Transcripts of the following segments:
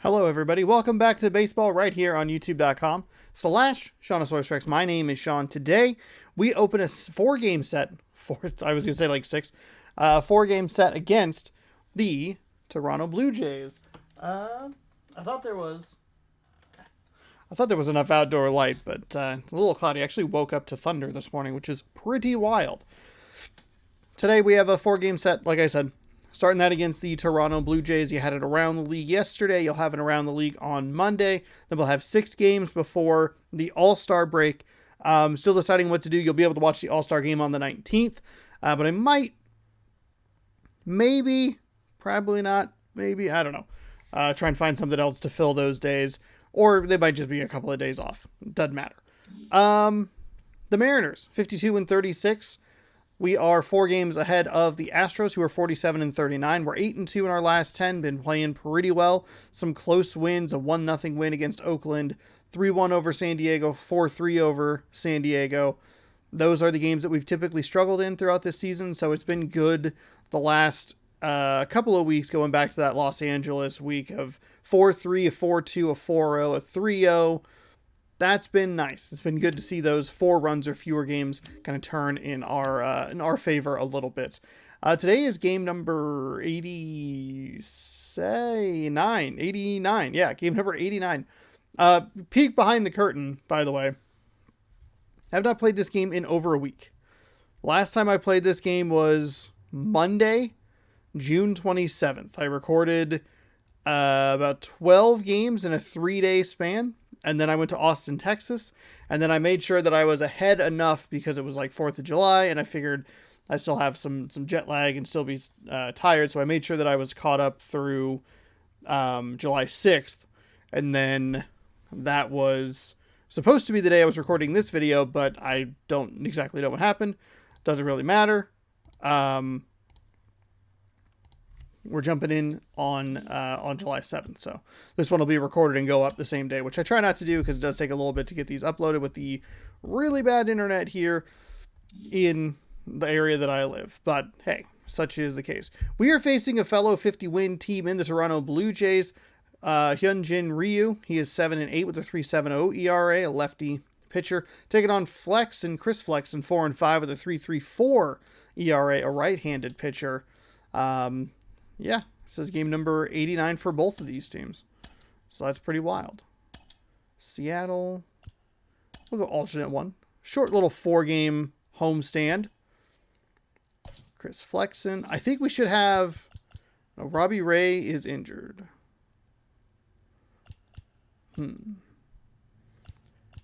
Hello, everybody. Welcome back to baseball right here on youtube.com/Shaunosaurus My name is Sean. Today, we open a four-game set. I was going to say like six. Four-game set against the Toronto Blue Jays. I thought there was enough outdoor light, but it's a little cloudy. I actually woke up to thunder this morning, which is pretty wild. Today, we have a four-game set, like I said. Starting that against the Toronto Blue Jays. You had it around the league yesterday. You'll have it around the league on Monday. Then we'll have 6 games before the All-Star break. Still deciding what to do. You'll be able to watch the All-Star game on the 19th. But I might, maybe, probably not, maybe, I don't know. Try and find something else to fill those days. Or they might just be a couple of days off. Doesn't matter. The Mariners, 52-36. We are 4 games ahead of the Astros, who are 47-39. We're 8-2 in our last 10. Been playing pretty well. Some close wins. A 1-0 win against Oakland. 3-1 over San Diego. 4-3 over San Diego. Those are the games that we've typically struggled in throughout this season. So it's been good the last couple of weeks, going back to that Los Angeles week of 4-3, a 4-2, a 4-0, a 3-0. That's been nice. It's been good to see those 4 runs or fewer games kind of turn in our favor a little bit. Today is game number 89. Yeah, game number 89. Peek behind the curtain, by the way. I have not played this game in over a week. Last time I played this game was Monday, June 27th. I recorded about 12 games in a 3-day span. And then I went to Austin, Texas, and then I made sure that I was ahead enough because it was like 4th of July, and I figured I still have some jet lag and still be tired, so I made sure that I was caught up through July 6th, and then that was supposed to be the day I was recording this video, but I don't exactly know what happened. Doesn't really matter. We're jumping in on July 7th. So this one will be recorded and go up the same day, which I try not to do because it does take a little bit to get these uploaded with the really bad internet here in the area that I live. But hey, such is the case. We are facing a fellow 50-win team in the Toronto Blue Jays, Hyunjin Ryu. He is 7-8 with a 3.70 ERA, a lefty pitcher. Taking on Chris Flexen, 4-5 with a 3.34 ERA, a right-handed pitcher. Yeah, it says game number 89 for both of these teams. So that's pretty wild. Seattle. We'll go alternate one. Short little 4-game homestand. Chris Flexen. I think we should have... No, Robbie Ray is injured.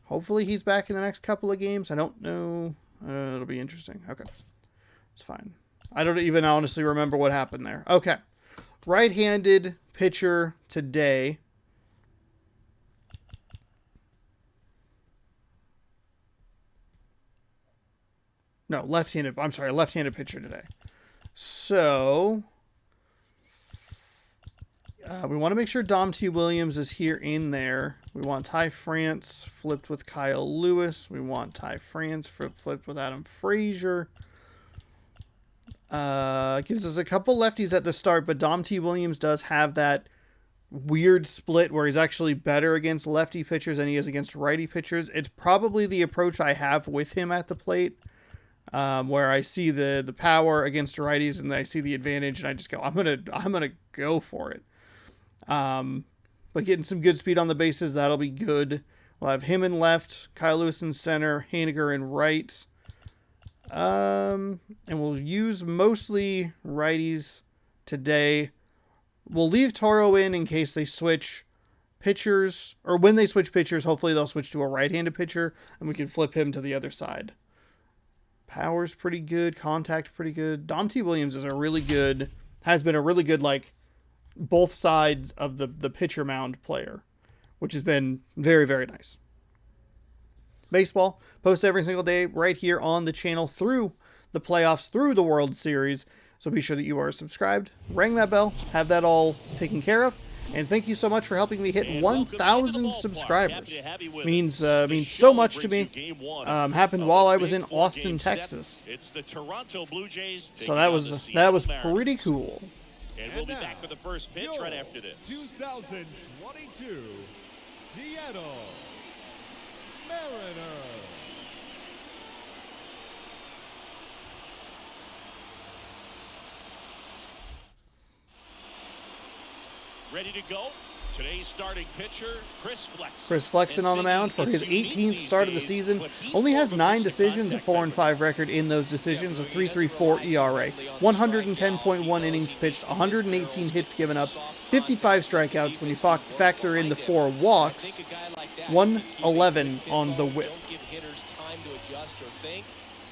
Hopefully he's back in the next couple of games. I don't know. It'll be interesting. Okay. It's fine. I don't even honestly remember what happened there. Okay. Right-handed pitcher today. No, left-handed. I'm sorry, left-handed pitcher today. So, we want to make sure Dom T. Williams is here in there. We want Ty France flipped with Kyle Lewis. We want Ty France flipped with Adam Frazier. Gives us a couple lefties at the start, but Dom T. Williams does have that weird split where he's actually better against lefty pitchers than he is against righty pitchers. It's probably the approach I have with him at the plate, where I see the power against righties and I see the advantage and I just go, I'm gonna go for it. But getting some good speed on the bases, that'll be good. We'll have him in left, Kyle Lewis in center, Haniger in right. And we'll use mostly righties today. We'll leave Toro in case they switch pitchers, or when they switch pitchers, hopefully they'll switch to a right-handed pitcher and we can flip him to the other side. Power's pretty good. Contact pretty good. Dom T. Williams has been a really good, like, both sides of the pitcher mound player, which has been very, very nice. Baseball posts every single day right here on the channel through the playoffs, through the World Series. So be sure that you are subscribed, ring that bell, have that all taken care of. And thank you so much for helping me hit 1,000 subscribers. Means so much to me. Happened while I was in Austin, Texas. So that was pretty cool. And we'll be back with the first pitch right after this. 2022 Seattle Mariners. Ready to go. Today's starting pitcher, Chris Flexen. Chris Flexen on the mound for his 18th start of the season. Only has 9 decisions, a 4-5 record in those decisions, a 3.34 ERA, 110.1 innings pitched, 118 hits given up, 55 strikeouts when you factor in the 4 walks, 111 on the whip.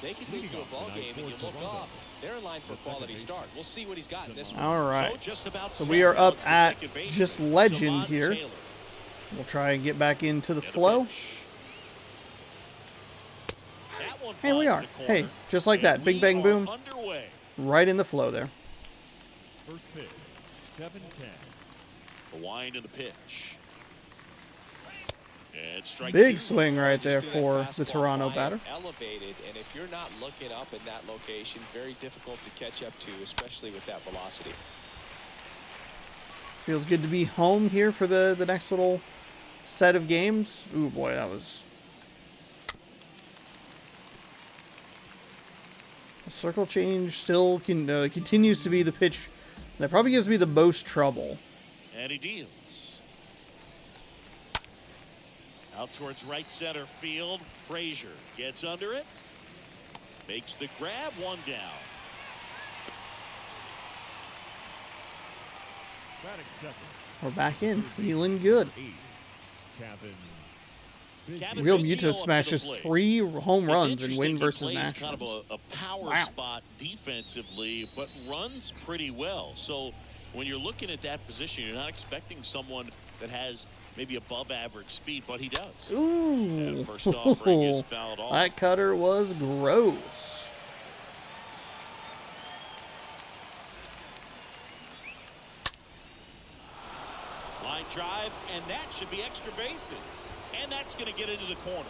They can move to a ball game and you look up. They're in line for a quality start. We'll see what he's got in this one. All right. So we are up at just legend here. We'll try and get back into the flow. Hey, we are. Hey, just like that. Bing, bang, boom. Right in the flow there. First pitch, 7-10. The wind and the pitch. Big swing right there for the Toronto batter. Elevated, and if you're not looking up in that location, very difficult to catch up to, especially with that velocity. Feels good to be home here for the next little set of games. Ooh, boy, that was... A circle change still continues to be the pitch that probably gives me the most trouble. And he deals. Out towards right center field. Frazier gets under it. Makes the grab, one down. We're back in, feeling good. Real Muto smashes 3 home runs and win versus Nationals. Kind of a power spot defensively, but runs pretty well. So when you're looking at that position, you're not expecting someone that has maybe above average speed, but he does. Ooh, and first offering is fouled off. That cutter was gross. Line drive, and that should be extra bases. And that's going to get into the corner.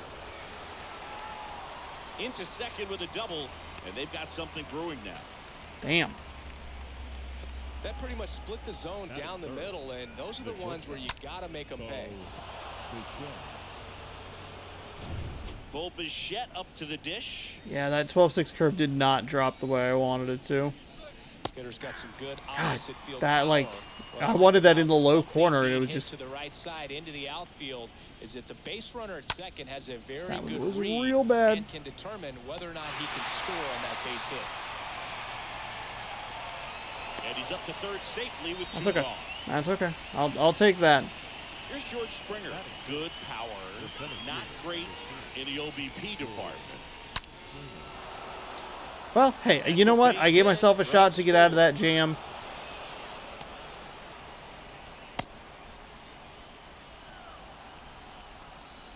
Into second with a double, and they've got something brewing now. Damn. That pretty much split the zone down the middle, and those are the ones where you got to make them pay. Bo Bichette up to the dish. Yeah, that 12-6 curve did not drop the way I wanted it to. Hitter's got some good opposite field that, power. I wanted that in the low corner, and it was just... to the right side, into the outfield, is that the base runner at second has a very good was read real bad. and can determine whether or not he can score on that base hit. And he's up to third safely with 2 That's okay. gone. That's okay. I'll take that. Here's George Springer. Good power. Not great in the OBP department. Well, hey, you know what? I gave myself a shot to get out of that jam.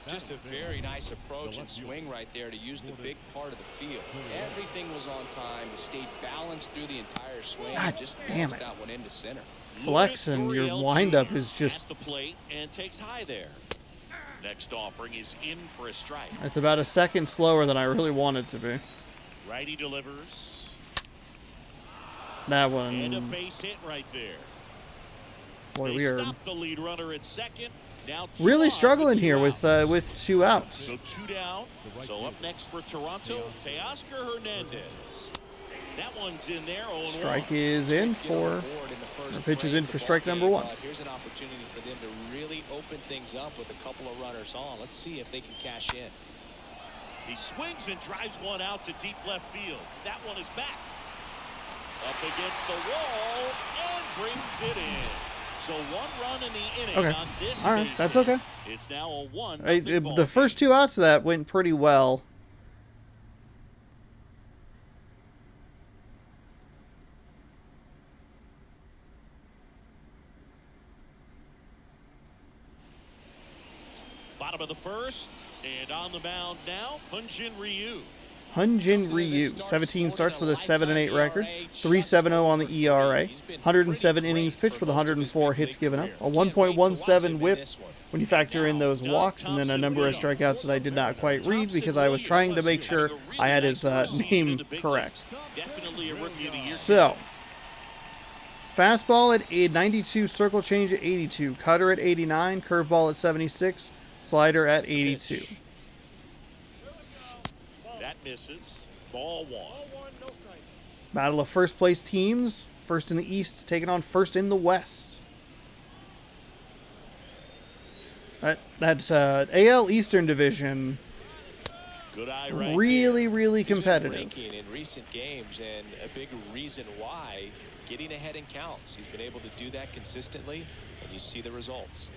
Just a very nice approach and swing right there to use the big part of the field. Everything was on time. He stayed balanced through the entire swing. God just damn it. that one into center. Flexen, your windup is just... At the plate and takes high there. Next offering is in for a strike. It's about a second slower than I really want it to be. Righty delivers. That one... And a base hit right there. Boy, they we are stop the lead runner at second. Now really struggling here with 2 outs. So 2 down. So up next for Toronto, Teoscar Hernandez. That one's in there. Strike is in for... Or pitch is in for strike number 1. Here's an opportunity for them to really open things up with a couple of runners on. Let's see if they can cash in. He swings and drives one out to deep left field. That one is back. Up against the wall and brings it in. So 1 run in the inning on this. All right, that's okay. It's now a 1-0 the first 2 outs of that went pretty well. Bottom of the first, and on the mound now, Hyun-Jin Ryu. Hyun-Jin Ryu, 17 starts with a 7-8 record, 3.70 on the ERA, 107 innings pitched with 104 hits given up, a 1.17 whip when you factor in those walks, and then a number of strikeouts that I did not quite read because I was trying to make sure I had his name correct. Definitely a rookie of the year. So, Fastball at 92, circle change at 82, cutter at 89, curveball at 76, slider at 82. That misses. Ball 1. Battle of first place teams. First in the East taking on first in the West. That's AL Eastern Division. Good eye right Really, there. really He's been competitive. breaking in recent games, and a big reason why, getting ahead in counts. He's been able to do that consistently, and you see the results.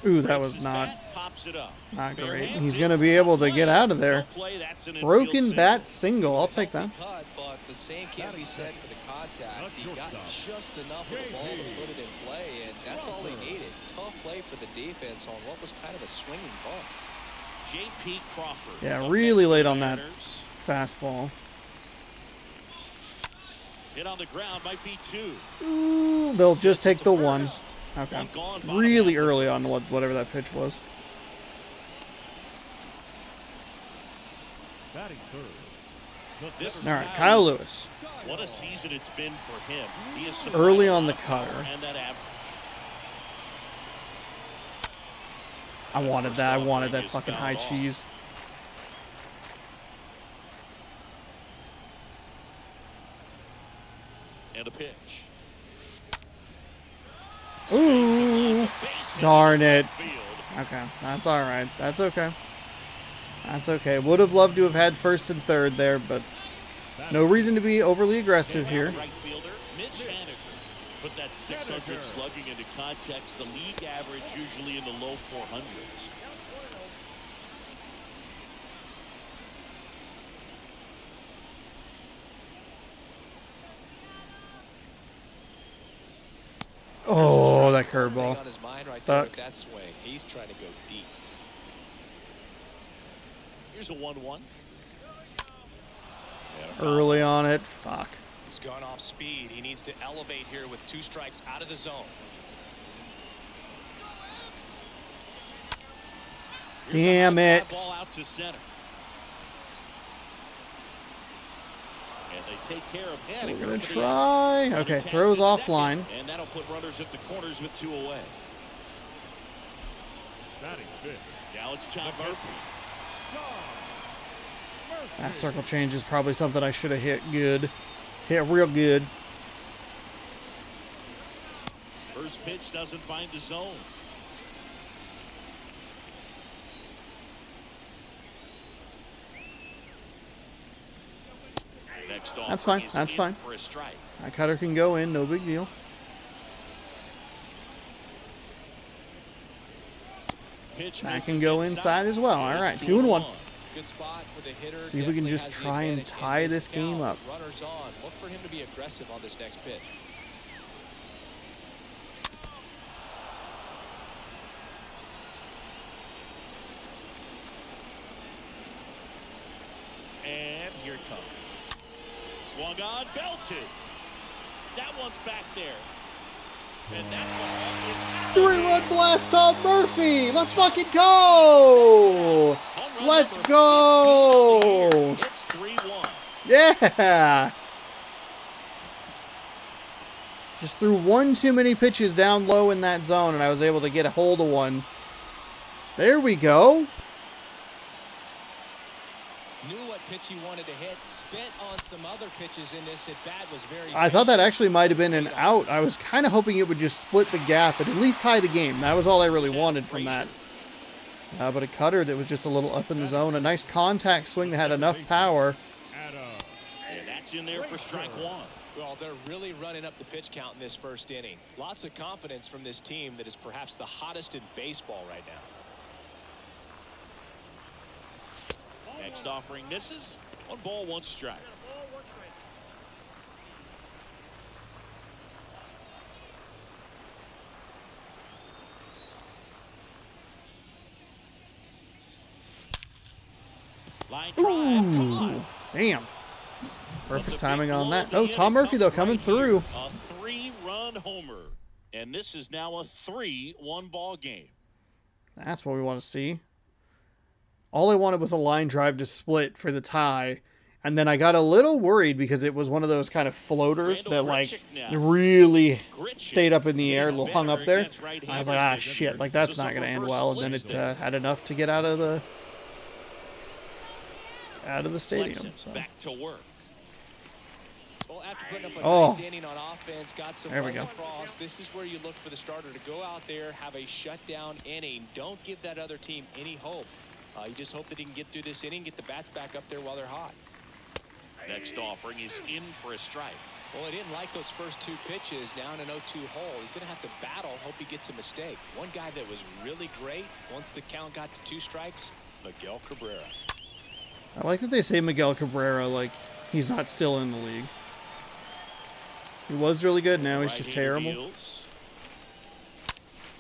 Ooh, that Breaks was his not bat, pops it up. great. Bare He's hands going to in. be able to Play. get out of there. No play, that's an infield Broken single. bat single. I'll take that. Cut, but the same can't be said for the contact. He got just enough of the ball to put it in play, and that's all he needed. Tough play for the defense on what was kind of a swinging ball. J.P. Crawford. Yeah, up really next to late the on that Mariners. fastball. Hit on the ground might be 2. Ooh, they'll just take the one. First. Okay. One gone, bottom Really half of early the on first. whatever that pitch was. Batting third. This is All right, how Kyle he- Lewis. What a season it's been for him. He is Early supplying a on lot the of power cutter. and that average. I wanted that. I First wanted offering that is fucking high fouled off. cheese. And a pitch. Ooh. Base hit Darn to it. left field. Okay, that's all right. That's okay. That's okay. Would have loved to have had first and third there, but no reason to be overly aggressive here. Right fielder, Mitch Haniger. Put that 600 slugging into context. The league average usually in the low 400s. Oh, that Thing curveball. on his mind right there Fuck. with that swing. He's trying to go deep. Here's a 1-1. Early on it. Fuck. He's gone off speed. He needs to elevate here with 2 strikes out of the zone. Damn it. Ball out to center. And they take care of Haniger. We're gonna for the try. out. Okay, Attacks throws at offline. second, and that'll put runners at the corners with 2 away. Batting fifth. Now it's John Murphy. That circle change is probably something I should have hit good. Hit real good. First pitch doesn't find the zone. Next off That's fine. is That's in fine. for a strike. That cutter can go in. No big deal. Pitch That misses can go inside as well. And All right, it's 2-1. Good spot for the hitter. See if we can Definitely just has the try and advantage in tie this game count. up. Runners on. Look for him to be aggressive on this next pitch. And here it comes. Swung on, belted. That one's back there. And that ball is out. 3-run blast, Tom Murphy. Let's fucking go. Home run Let's number go. 15 of the year. It's 3-1. Yeah. Just threw one too many pitches down low in that zone, and I was able to get a hold of one. There we go. Knew what pitch he wanted to hit. Spit on some other pitches in this at bat. Was very. I thought that patient. actually might have been an out. I was kind of hoping it would just split the gap and at least tie the game. That was all I really wanted from that. But a cutter that was just a little up in the zone. A nice contact swing that had enough power. And that's in there for strike 1. Well, they're really running up the pitch count in this first inning. Lots of confidence from this team that is perhaps the hottest in baseball right now. Next offering misses. 1 ball, 1 strike. Line drive. Come on. Damn. Perfect The timing big on blow that. of the Oh, inning Tom Murphy, though, comes coming right here. through. A 3-run homer. And this is now a 3-1 ball game. That's what we want to see. All I wanted was a line drive to split for the tie, And then I got a little worried because it was one of those kind of floaters that like Grichuk now. really Grichuk stayed up in the air, getting hung up better there. against right-handers. I was like, ah, shit, like that's So not some going to end reverse well. And then splits it there. had enough to get out of the stadium. Flexen, So. back to work. Well, after putting up a Oh. nice inning on offense, got some There we runs go. across, this is where you look for the starter to go out there, have a shutdown inning. Don't give that other team any hope. You just hope that he can get through this inning, get the bats back up there while they're hot. Next offering is in for a strike. Well, he didn't like those first two pitches. Now in an 0-2 hole, he's going to have to battle, hope he gets a mistake. One guy that was really great once the count got to 2 strikes, Miguel Cabrera. I like that they say Miguel Cabrera like he's not still in the league. He was really good, now he's just Right-hander terrible. deals.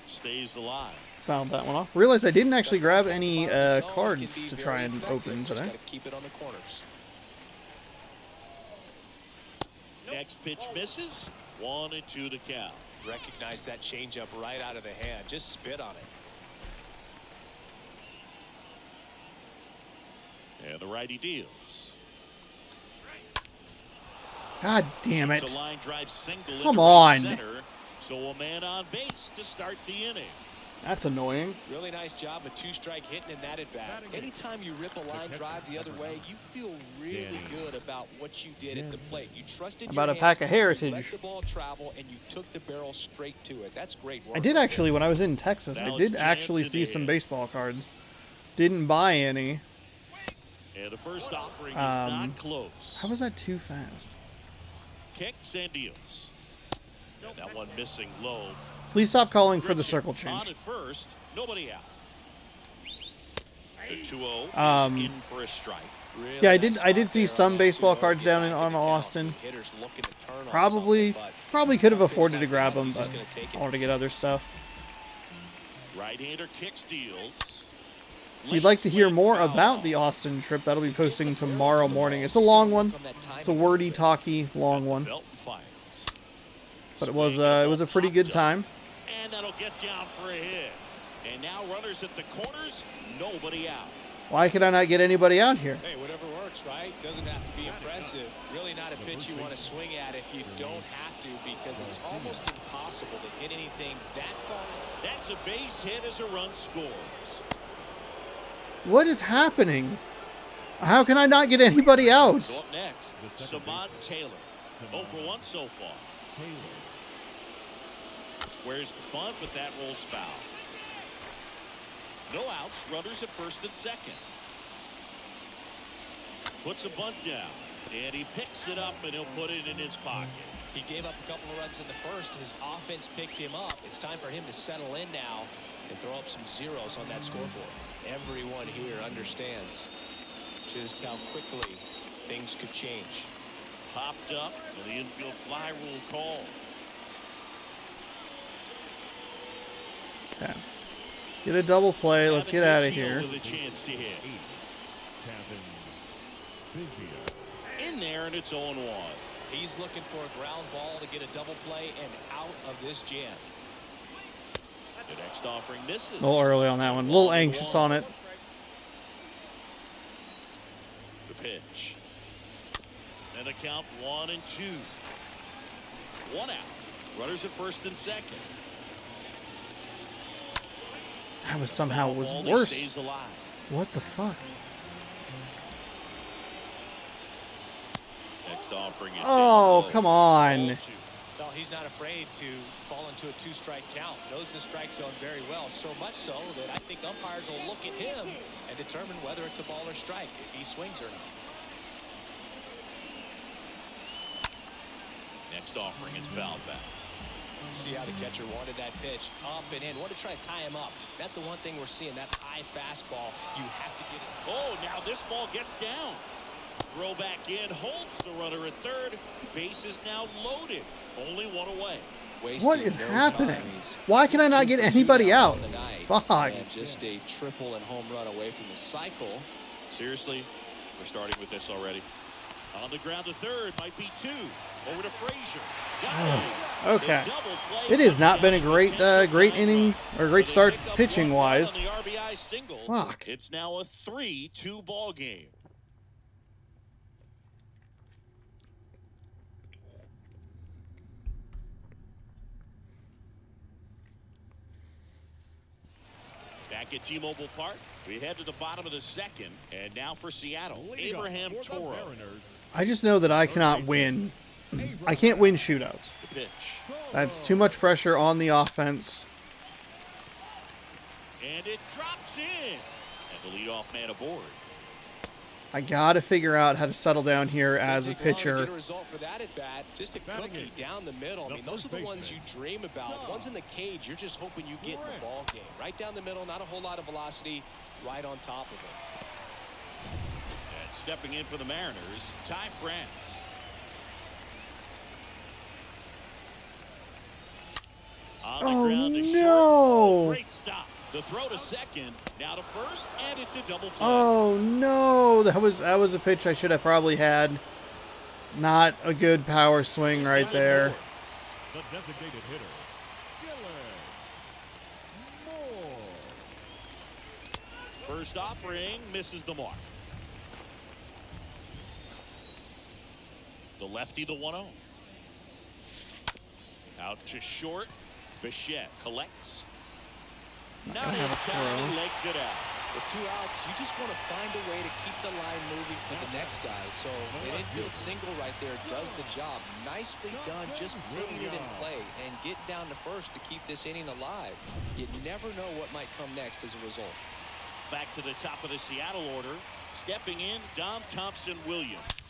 Stays alive. Found that one off. Realized I didn't actually grab any Ball can cards be to very try and effective. open Just today. gotta keep it on the corners. Next pitch misses. 1-2 to count. Recognize that changeup right out of the hand. Just spit on it. And the righty deals. God damn It's it. a line drive single Come into right on. center. So a man on base to start the inning. That's annoying. Really nice job, a 2-strike hitting in that at bat. Anytime you rip a line drive the other way, you feel really good about what you did at the plate. You trusted About your a pack hands, of Heritage. you let the ball travel, and you took the barrel straight to it. That's great work. I did actually, when I was in Texas, I Now did it's actually Jansen see some in. baseball cards. Didn't buy any. And the first offering is not close. How was that too fast? Kicks and deals. And that one missing low. Please stop calling for the Grichuk circle On change. at first, nobody out. The 2-0 is in for a strike. Really Yeah, I nice did spot see there some on that baseball 2-0. cards Get down back in the on count. Austin. Hitters looking to turn on Probably something, but probably could have pitch afforded to like grab that, them, he's but just gonna take I it. wanted to get other stuff. Right-hander kicks, deals. If you'd like to hear more about the Austin trip, that'll be posting tomorrow morning. It's a long one. It's a wordy, talky, long one. Belt fires. But it was a pretty good time. And that'll get down for a hit. And now runners at the corners, nobody out. Why could I not get anybody out here? Hey, whatever works, right? Doesn't have to be impressive. Really not a pitch you want to swing at if you don't have to, because it's almost impossible to hit anything that far. That's a base hit as a run scores. What is happening? How can I not get anybody out? So up next, Samad Taylor. 0 for 1 so far. Squares the bunt, but that rolls foul. No outs, runners at first and second. Puts a bunt down, and he picks it up, and he'll put it in his pocket. He gave up a couple of runs in the first. His offense picked him up. It's time for him to settle in now and throw up some zeros on that scoreboard. Everyone here understands just how quickly things could change. Popped up, and the infield fly rule called. Okay. Let's get a double play. Let's get out of here. With a chance to hit. In there, and it's 0-1. He's looking for a ground ball to get a double play and out of this jam. The next offering misses. A little early on that one. A little anxious on it. The pitch. And a count 1-2. 1 out. Runners at first and second. That was somehow was Ball, he worse. stays alive. What the fuck? Next offering is Oh, down come low. on. 0-2. Well, he's not afraid to fall into a 2-strike count. Knows the strike zone very well, so much so that I think umpires will look at him and determine whether it's a ball or strike, if he swings or not. Next offering is fouled back. See how the catcher wanted that pitch up and in. Want to try to tie him up. That's the one thing we're seeing, that high fastball. You have to get it. Oh, now this ball gets down. Throw back in, holds the runner at third. Base is now loaded. Only 1 away. What is Wasting no happening? time. He's Why can I not get 2 for 2 anybody now out? on the night. Fuck. And just a triple and home run away from the cycle. Seriously, we're starting with this already. On the ground to third, might be 2. Over to Frazier. Okay. It has not been a great great inning or great start pitching wise. Fuck. Fuck. It's now a 3-2 ball game. back at T-Mobile Park. We head to the bottom of the second, and now for Seattle, Leading up Abraham for the Toro. Mariners, I just know that I cannot win. I can't win shootouts. The pitch. That's too much pressure on the offense. And it drops in. And the leadoff man aboard. I got to figure out how to settle down here as a Doesn't take long to pitcher. get a result for that at bat. Just a cookie down the middle. I mean, those are the ones you dream about. Ones in the cage, you're just hoping you get in the ball game. Right down the middle, not a whole lot of velocity, right on top of it. And stepping in for the Mariners, Ty France. On the Oh, ground to short. no. Great stop. The throw to second, now to first, and it's a double play. Oh no, that was a pitch I should have probably had. Not a good power swing right there. the designated hitter, Gillen Moore. First offering misses the mark. The lefty, the 1-0. Out to short. Bichette collects. Not in time, he legs it out. With 2 outs, you just want to find a way to keep the line moving for the next guy. So an infield single right there does the job. Nicely done, just putting it in play and getting down to first to keep this inning alive. You never know what might come next as a result. Back to the top of the Seattle order. Stepping in, Dom Thompson-Williams.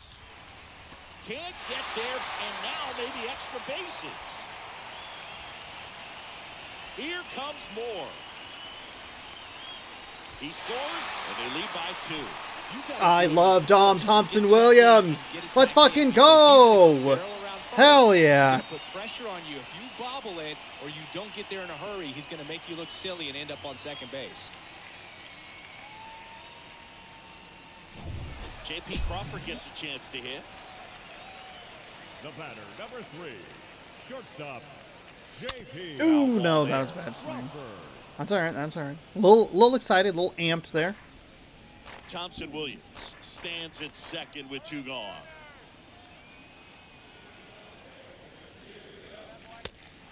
Can't get there, and now maybe extra bases. Here comes Moore. He scores, and they lead by 2. I love Dom Thompson-Williams. Let's fucking go. Hell yeah. Put pressure on you. If you bobble it or you don't get there in a hurry, he's going to make you look silly and end up on second base. J.P. Crawford gets a chance to hit. The batter, number 3, shortstop, J.P. Ooh, no, that was a bad swing. Crawford. That's all right. That's all right. Little excited, a little amped there. Thompson-Williams stands at second with 2 gone.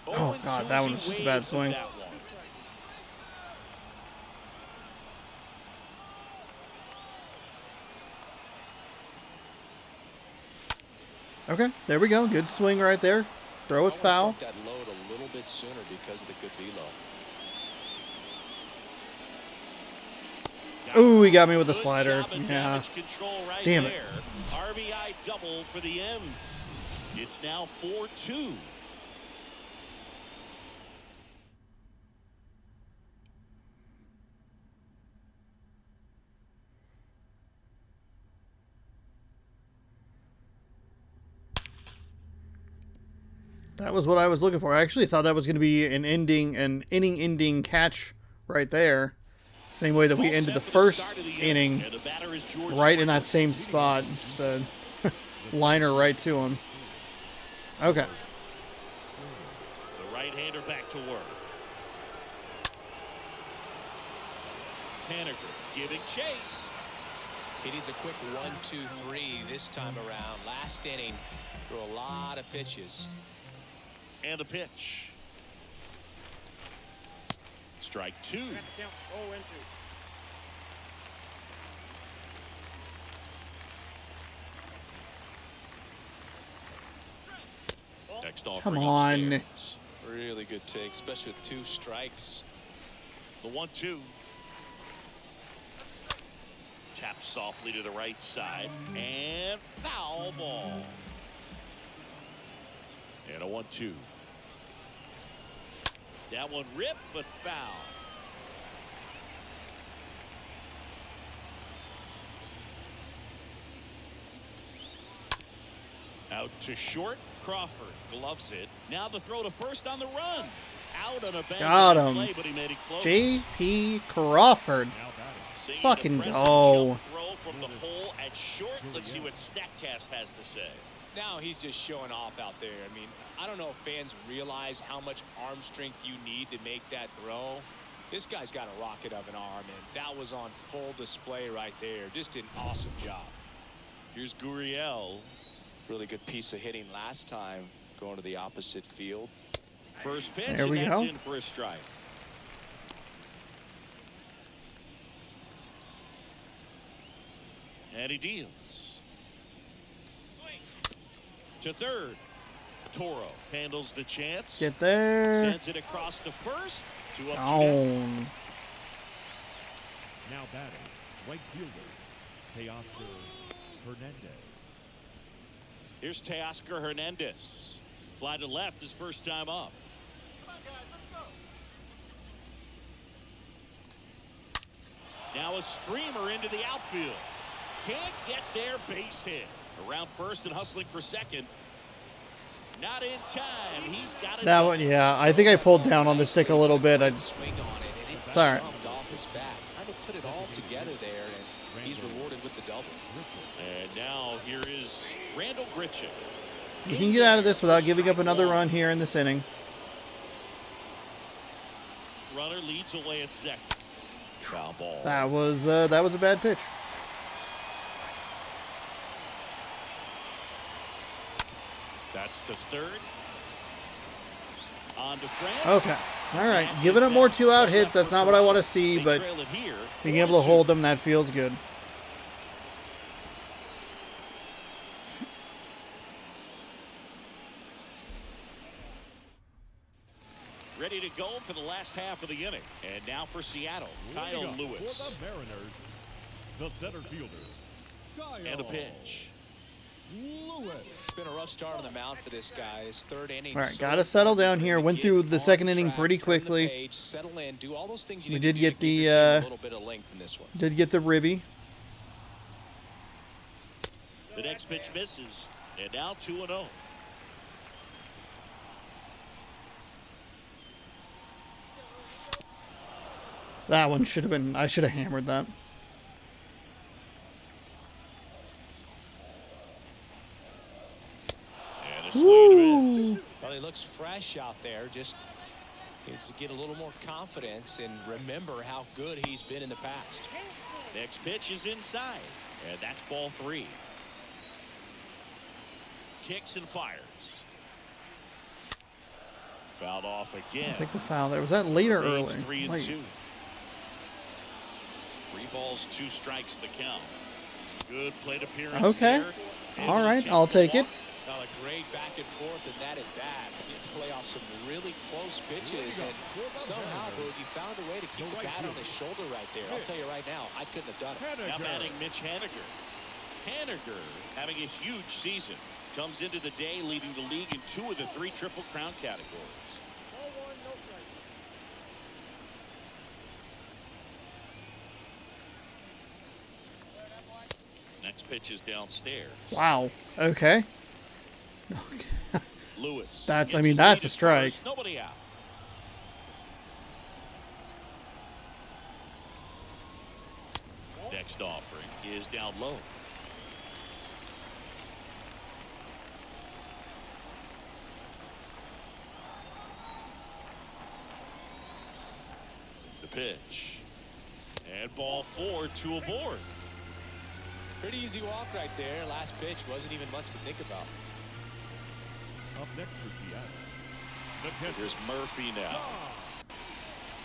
Oh, God, that one was just a bad swing. Okay, there we go. Good swing right there. Throw it foul. That load a little bit sooner because of the good velo. Ooh, he got me with a Good slider. job of Yeah. damage control right Damn it. there. RBI double for the M's. It's now 4-2. That was what I was looking for. I actually thought that was going to be an inning-ending catch right there. Same way that we ended the first inning, And the batter is George right in that Springer. same spot. Just a liner right to him. Okay. The right-hander back to work. Haniger giving chase. He needs a quick 1-2-3 this time around. Last inning, threw a lot of pitches. And the pitch. Strike 2. Next offering Come on. upstairs. Really good take, especially with 2 strikes. The 1-2. Tap softly to the right side. And foul ball. And a 1-2. That one ripped, but foul. Out to short. Crawford gloves it. Now the throw to first on the run. Out on a bad Got him. play, but he made it close. J.P. Crawford. Now batting, Seeing an fucking impressive go. jump throw from the hole at short. Let's see what StatCast has to say. Now he's just showing off out there. I mean, I don't know if fans realize how much arm strength you need to make that throw. This guy's got a rocket of an arm, and that was on full display right there. Just an awesome job. Here's Gurriel. Really good piece of hitting last time, going to the opposite field. First pitch, There we and that's go. in for a strike. And he deals. To third. Toro handles the chance. Get there. Sends it across the first. To up Down. Now batting, right fielder, Teoscar Hernandez. Here's Teoscar Hernandez. Fly to left his first time up. Now a screamer into the outfield. Can't get there, base hit. Around first and hustling for second. Not in time. He's got it. That one, yeah. I think I pulled down on the stick a little bit. Swing on it, and It's all right. drummed off his bat. Trying to put it all together there, and he's rewarded with the double. And now here is Randall Grichuk. You can get out of this without giving up another run here in this inning. Runner leads away at second. Foul ball. That was a bad pitch. That's to third. On to France. Okay. All right. Giving up more 2-out hits. That's not what I want to see, They but trail it here, being able to 4-2. hold them, that feels good. Ready to go for the last half of the inning. And now for Seattle, Kyle Leading up Lewis. For the Mariners, the center fielder, Kyle And a pitch. Lewis. It's been a rough start on the mound for this guy. His third inning. All right, gotta settle down here. Went through the second inning pretty quickly. Settle in, do all those things you We need to did do get to give the, your team a little bit of length in this one. Did get the ribby. The next pitch misses. And now 2-0. That one should have been. I should have hammered that. And a swing and a miss. Well, he looks fresh out there. Just needs to get a little more confidence and remember how good he's been in the past. Next pitch is inside. And that's ball 3. Kicks and fires. Fouled off again. Take the foul there. Was that late or early? Remains 3-2. Late. 3 balls, 2 strikes the count. Good plate appearance. Okay. There. All Able to right, take I'll the take it. walk. Now a great back and forth and that at bat. He play off some really close pitches and somehow he found a way to keep the bat on his shoulder right there. I'll tell you right now, I couldn't have done it. Now batting Mitch Haniger. Haniger having a huge season. Comes into the day leading the league in 2 of the 3 Triple Crown categories. Next pitch is downstairs. Wow. Okay. Lewis. That's. I gets mean, his that's lead a at strike. first, nobody out. Next offering is down low. The pitch. And ball 4, 2 aboard. Pretty easy walk right there. Last pitch wasn't even much to think about. Up next for Seattle, the So catcher, there's Murphy now.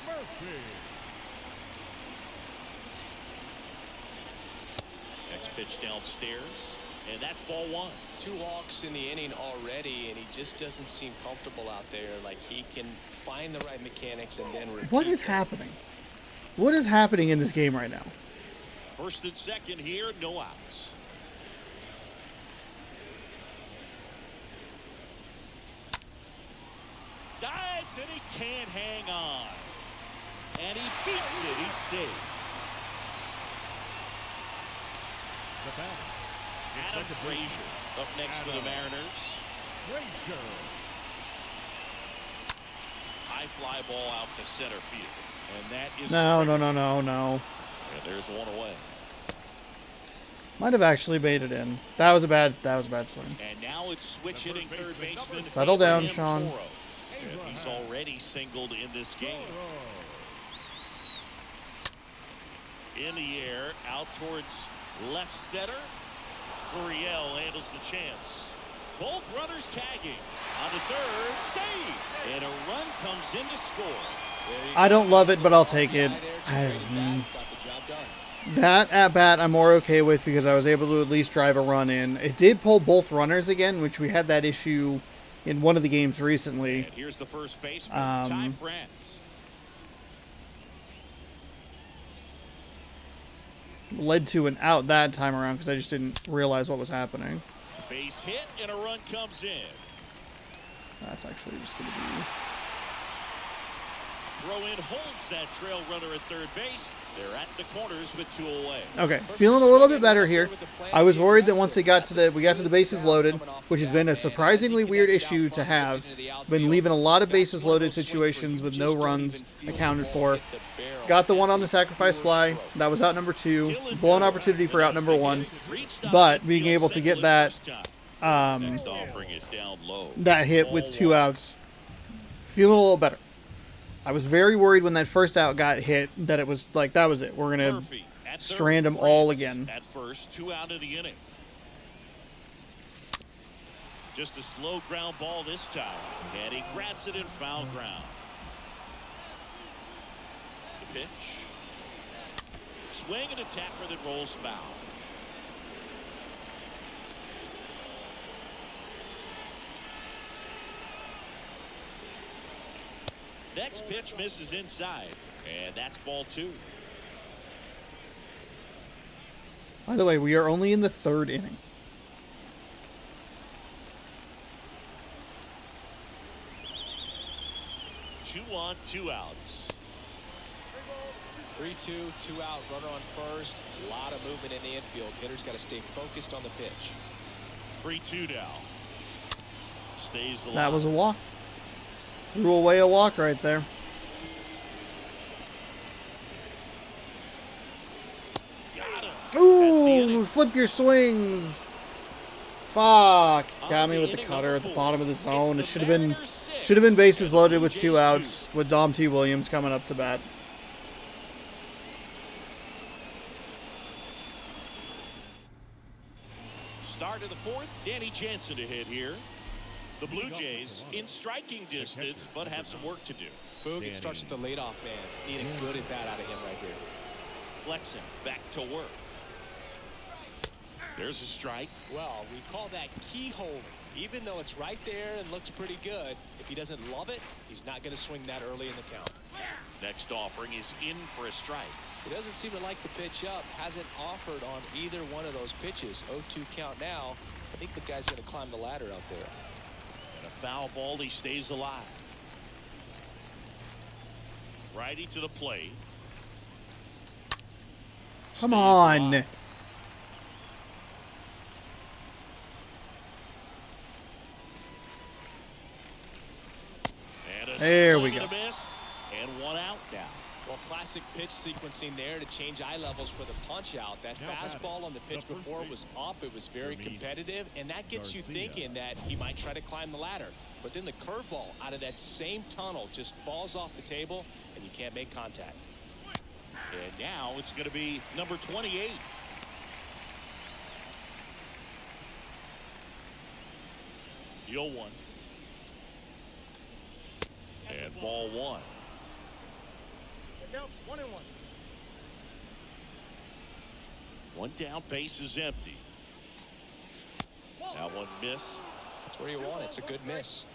Murphy. Next pitch downstairs. And that's ball 1. 2 walks in the inning already, and he just doesn't seem comfortable out there. Like he can find the right mechanics and then repeat. What is happening? What is happening in this game right now? First and second here, no outs. Dives and he can't hang on. And he beats it. He's safe. The batter, Adam Frazier up next for the Mariners. Frazier. High fly ball out to center field. And that is No, strike. no. And there's one away. Might have actually made it in. That was a bad swing. And now it's switch hitting third baseman. Settle down, Abraham Sean. Toro. And he's already singled in this game. In the air, out towards left center. Gurriel handles the chance. Both runners tagging. On to third, save. And a run comes in to score. I don't love it, but I'll take it. Guy there to bring it back, got the job done. That at bat I'm more okay with because I was able to at least drive a run in. It did pull both runners again, which we had that issue in one of the games recently. And here's the first baseman, Ty France. Led to an out that time around because I just didn't realize what was happening. Base hit and a run comes in. That's actually just going to be... Throw in holds that trail runner at third base. They're at the corners with 2 away. Okay, feeling a little bit better here. I was worried that once we got to the bases loaded, which has been a surprisingly weird issue to have. Been leaving a lot of bases loaded situations with no runs accounted for. Got the one on the sacrifice fly. That was out number 2. Blown opportunity for out number 1. But being able to get that that hit with 2 outs, feeling a little better. I was very worried when that first out got hit that it was like, that was it. We're going to strand them all again. At first, 2 out of the inning. Just a slow ground ball this time. And he grabs it in foul ground. The pitch. Swing and a tapper that rolls foul. Next pitch misses inside, and that's ball 2. By the way, we are only in the 3rd inning. Two on, 2 outs. 3-2, 2 out, runner on first. A lot of movement in the infield. Hitter's got to stay focused on the pitch. 3-2 now. Stays alive. That was a walk. Threw away a walk right there. Got him. Ooh, flip your swings. Fuck. Got me with the cutter at the bottom of the zone. It should have been bases loaded with 2 outs with Dom T. Williams coming up to bat. Start of the 4th, Danny Jansen to hit here. The Blue Jays in striking distance, but have some work to do. Boog, it starts with the leadoff man. Need a good at bat out of him right here. Flexing back to work. There's a strike. Well, we call that keyhole. Even though it's right there and looks pretty good, if he doesn't love it, he's not going to swing that early in the count. Next offering is in for a strike. He doesn't seem to like the pitch up. Hasn't offered on either one of those pitches. 0-2 count now. I think the guy's going to climb the ladder out there. And a foul ball, he stays alive. Righty to the plate. Come on. Alive. There we go. Miss, and 1 out now. Well, classic pitch sequencing there to change eye levels for the punch out. That fastball on the pitch before was up. It was very competitive, and that gets you thinking that he might try to climb the ladder. But then the curveball out of that same tunnel just falls off the table, and you can't make contact. And now it's going to be number 28. The 0-1. And ball 1. 1-1. 1 down, base is empty. That one missed. That's where you want it. It's a good miss.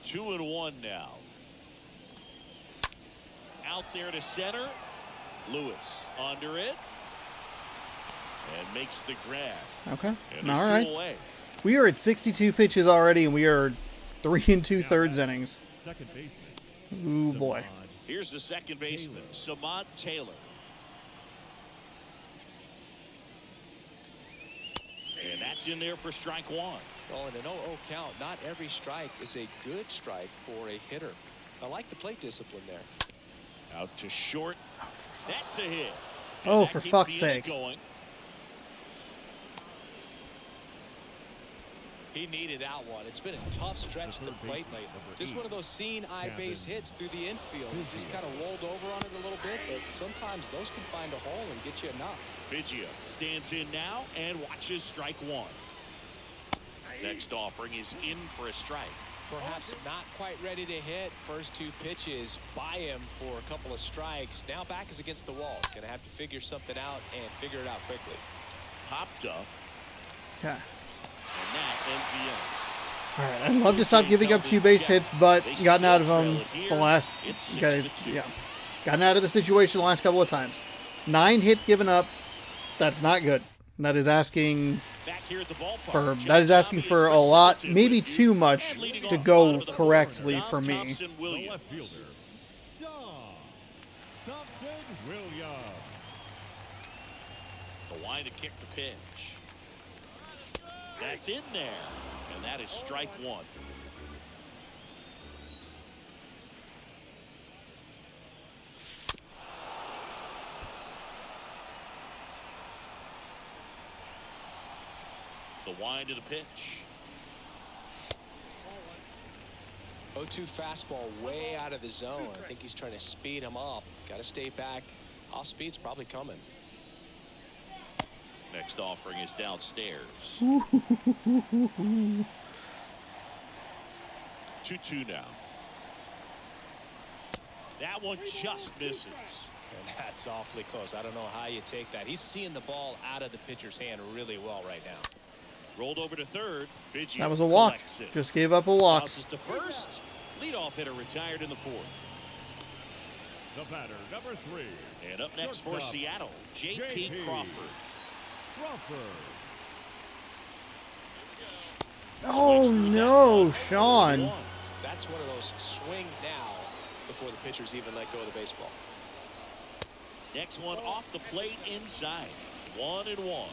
2-1 now. Out there to center. Lewis under it. And makes the grab. Okay. And All right. away. We are at 62 pitches already, and we are 3 2/3 innings. Second baseman. Ooh, boy. Here's the second baseman, Samad Taylor. And that's in there for strike 1. Well, in an 0-0 count, not every strike is a good strike for a hitter. I like the plate discipline there. Out to short. That's a hit. Oh, And for that keeps fuck's the inning sake. going. He needed that one. It's been a tough stretch at the plate lately. Just one of those seeing eye base hits through the infield. Just kind of rolled over on it a little bit, but sometimes those can find a hole and get you a knock. Biggio stands in now and watches strike 1. Next offering is in for a strike. Perhaps not quite ready to hit. First 2 pitches by him for a couple of strikes. Now back is against the wall. Going to have to figure something out and figure it out quickly. Popped up. Okay. And that ends the inning. All right, I'd love to stop giving up 2 base hits, but gotten out of them the last, gotten out of the situation the last couple of times. 9 hits given up. That's not good. That is asking for a lot, maybe too much to go correctly for me. The line to kick the pitch. That's in there. And that is strike 1. The wind of the pitch. 0-2 fastball way out of the zone. I think he's trying to speed him up. Got to stay back. Off speed's probably coming. Next offering is downstairs. 2-2 now. That one just misses. And that's awfully close. I don't know how you take that. He's seeing the ball out of the pitcher's hand really well right now. Rolled over to third. Biggio that was a walk. Just gave up a walk. Tosses to first. Leadoff hitter retired in the 4th. The batter, number 3. And up next for Seattle, J.P. Crawford. Oh no, Sean. That's one of those swing now before the pitchers even let go of the baseball. Next one off the plate inside. 1-1.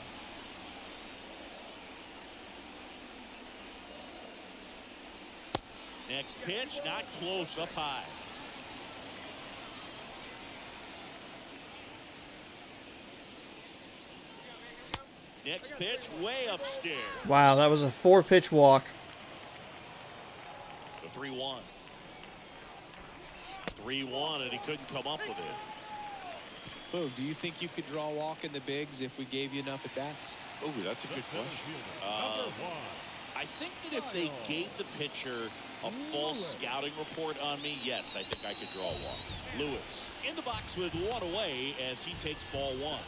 Next pitch, not close, up high. Next pitch, way upstairs. Wow, that was a 4-pitch walk. The 3-1. 3-1, and he couldn't come up with it. Boog, do you think you could draw a walk in the bigs if we gave you enough at bats? Oh, that's a good question. I think that if they gave the pitcher a full scouting report on me, yes, I think I could draw a walk. Lewis in the box with 1 away as he takes ball 1.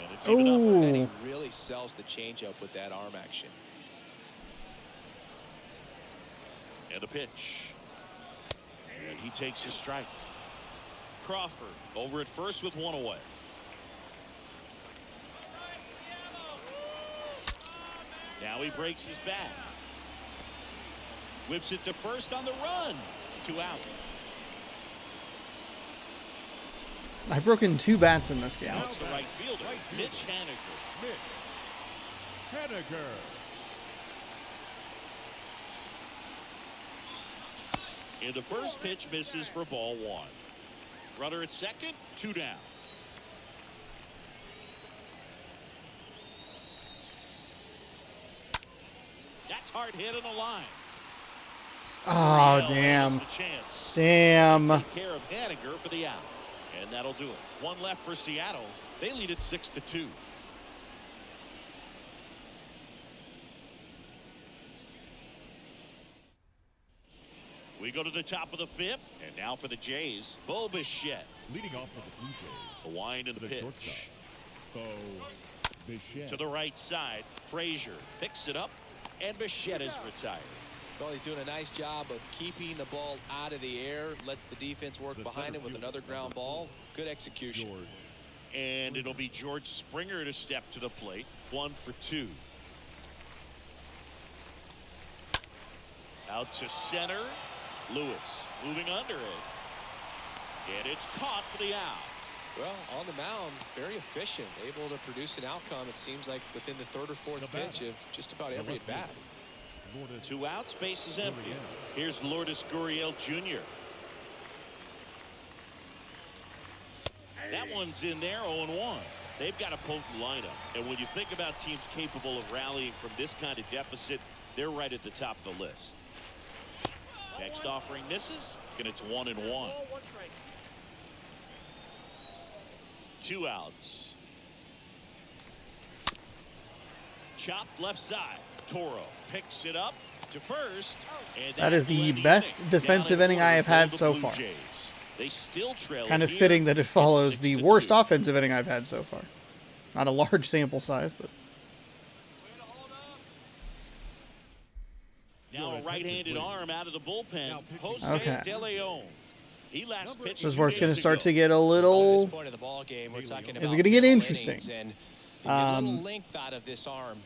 And it's even up. And he really sells the changeup with that arm action. And a pitch. And he takes his strike. Crawford over at first with 1 away. Now he breaks his bat. Whips it to first on the run. 2 out. I've broken 2 bats in this game. Now it's the right fielder, Mitch Haniger. And the first pitch misses for ball 1. Runner at second, 2 down. That's hard hit on the line. Oh, damn. Damn. Take care of Haniger for the out. And that'll do it. 1 left for Seattle. They lead it 6-2. We go to the top of the 5th, and now for the Jays, Bo Bichette. Leading off for the Blue Jays. The wind and the pitch. Shortstop, Bo Bichette. To the right side, Frazier picks it up, and Bichette is retired. Well, he's doing a nice job of keeping the ball out of the air. Lets the defense work behind him with another ground ball. Good execution. And it'll be George Springer to step to the plate. 1 for 2. Out to center. Lewis moving under it. And it's caught for the out. Well, on the mound, very efficient. Able to produce an outcome, it seems like, within the 3rd or 4th pitch of just about every at bat. 2 outs, base is empty. Here's Lourdes Gurriel Jr. That one's in there, 0-1. They've got a potent lineup. And when you think about teams capable of rallying from this kind of deficit, they're right at the top of the list. Next offering misses, and it's 1-1. 2 outs. Chopped left side. Toro picks it up to first. And That is the will best end defensive down inning in I have had the so Blue far. Jays. They still trail Kind of here. fitting that it It's follows the 6-2. worst offensive inning I've had so far. Not a large sample size, but Now a right-handed arm out of the bullpen. Jose Okay. De Leon. He last pitched this is where it's 2 going to days start ago. to get a At this little. point of the ball game, we're talking Is it about gonna get middle interesting? innings and a little length out of this arm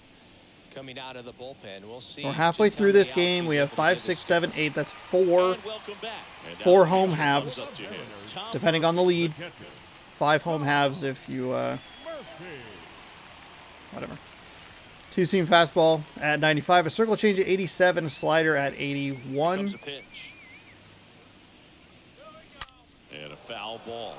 coming out of the bullpen. We'll see. We're halfway just how through many this outs game. he's We have able to 5, give 6, this 7, 8. That's 4. And welcome back. And now 4 the home pitcher halves, comes up to him. Tom depending on the lead. Catcher, 5 home halves if you, Murphy. whatever. 2-seam fastball at 95, a circle change at 87, a slider at 81. comes a pitch. And a foul ball.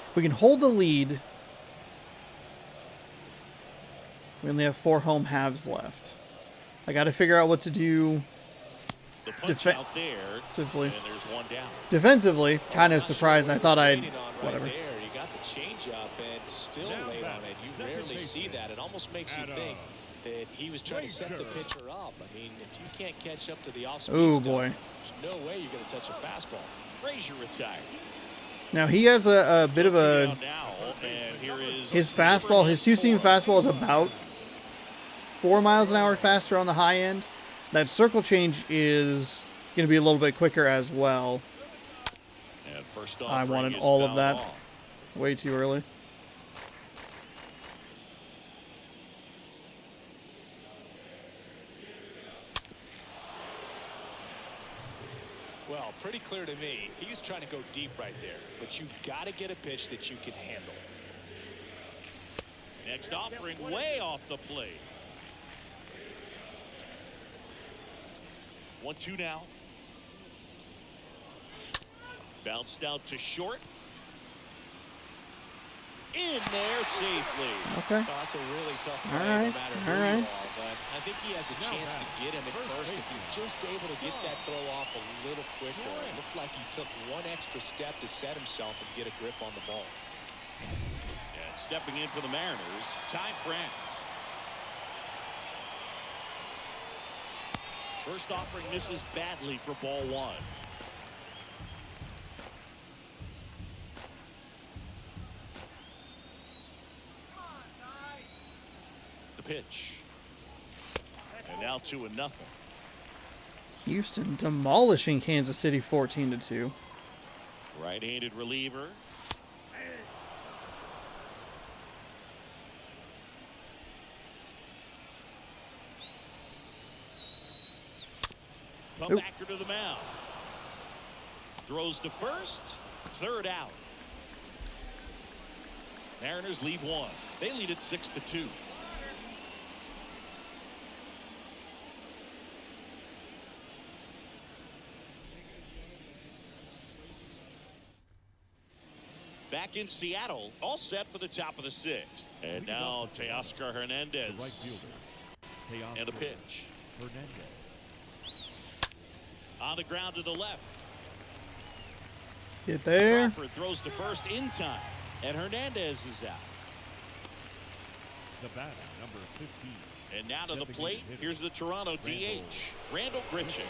If we can hold the lead, we only have 4 home halves left. I got to figure out what to do The punch out there. defensively. And there's one down. Defensively, kind of Not sure surprised. what I he thought was I'd waiting on right whatever. there. You got the changeup and still Now late on back, it. You second rarely see baseman. that. It almost makes you Adam think that he was trying to set the Frazier. pitcher up. I mean, if you can't catch up to the off-speed Oh stuff, boy. there's no way you're going to touch a fastball. Frazier retired. Now he has a bit of a Down now, and here is his fastball. His 2-seam fastball is about 4 miles an hour faster on the high end. That circle change is going to be a little bit quicker as well. And first I offering wanted is all of fouled that. off. Way too early. Well, pretty clear to me. He was trying to go deep right there. But you got to get a pitch that you can handle. Next offering way off the plate. 1-2 now. Bounced out to short. In there safely. Okay. Oh, that's a really tough All play, right, no matter all who right. you are. But I think he has a chance to get him at first if he's just able to get that throw off a little quicker. It looked like he took one extra step to set himself and get a grip on the ball. And stepping in for the Mariners, Ty France. First offering misses badly for ball 1. The pitch. And now 2-0. Houston demolishing Kansas City 14-2. Right-handed reliever. Comebacker to the mound. Throws to first. Third out. Mariners lead 1. They lead it 6-2. Back in Seattle, all set for the top of the 6th. And now Teoscar Hernandez. The right fielder. Teoscar And a pitch. Hernandez. On the ground to the left. Get there. Crawford throws to first in time. And Hernandez is out. The batter, number 15. And now to the plate, here's the Toronto DH, Randall Grichuk.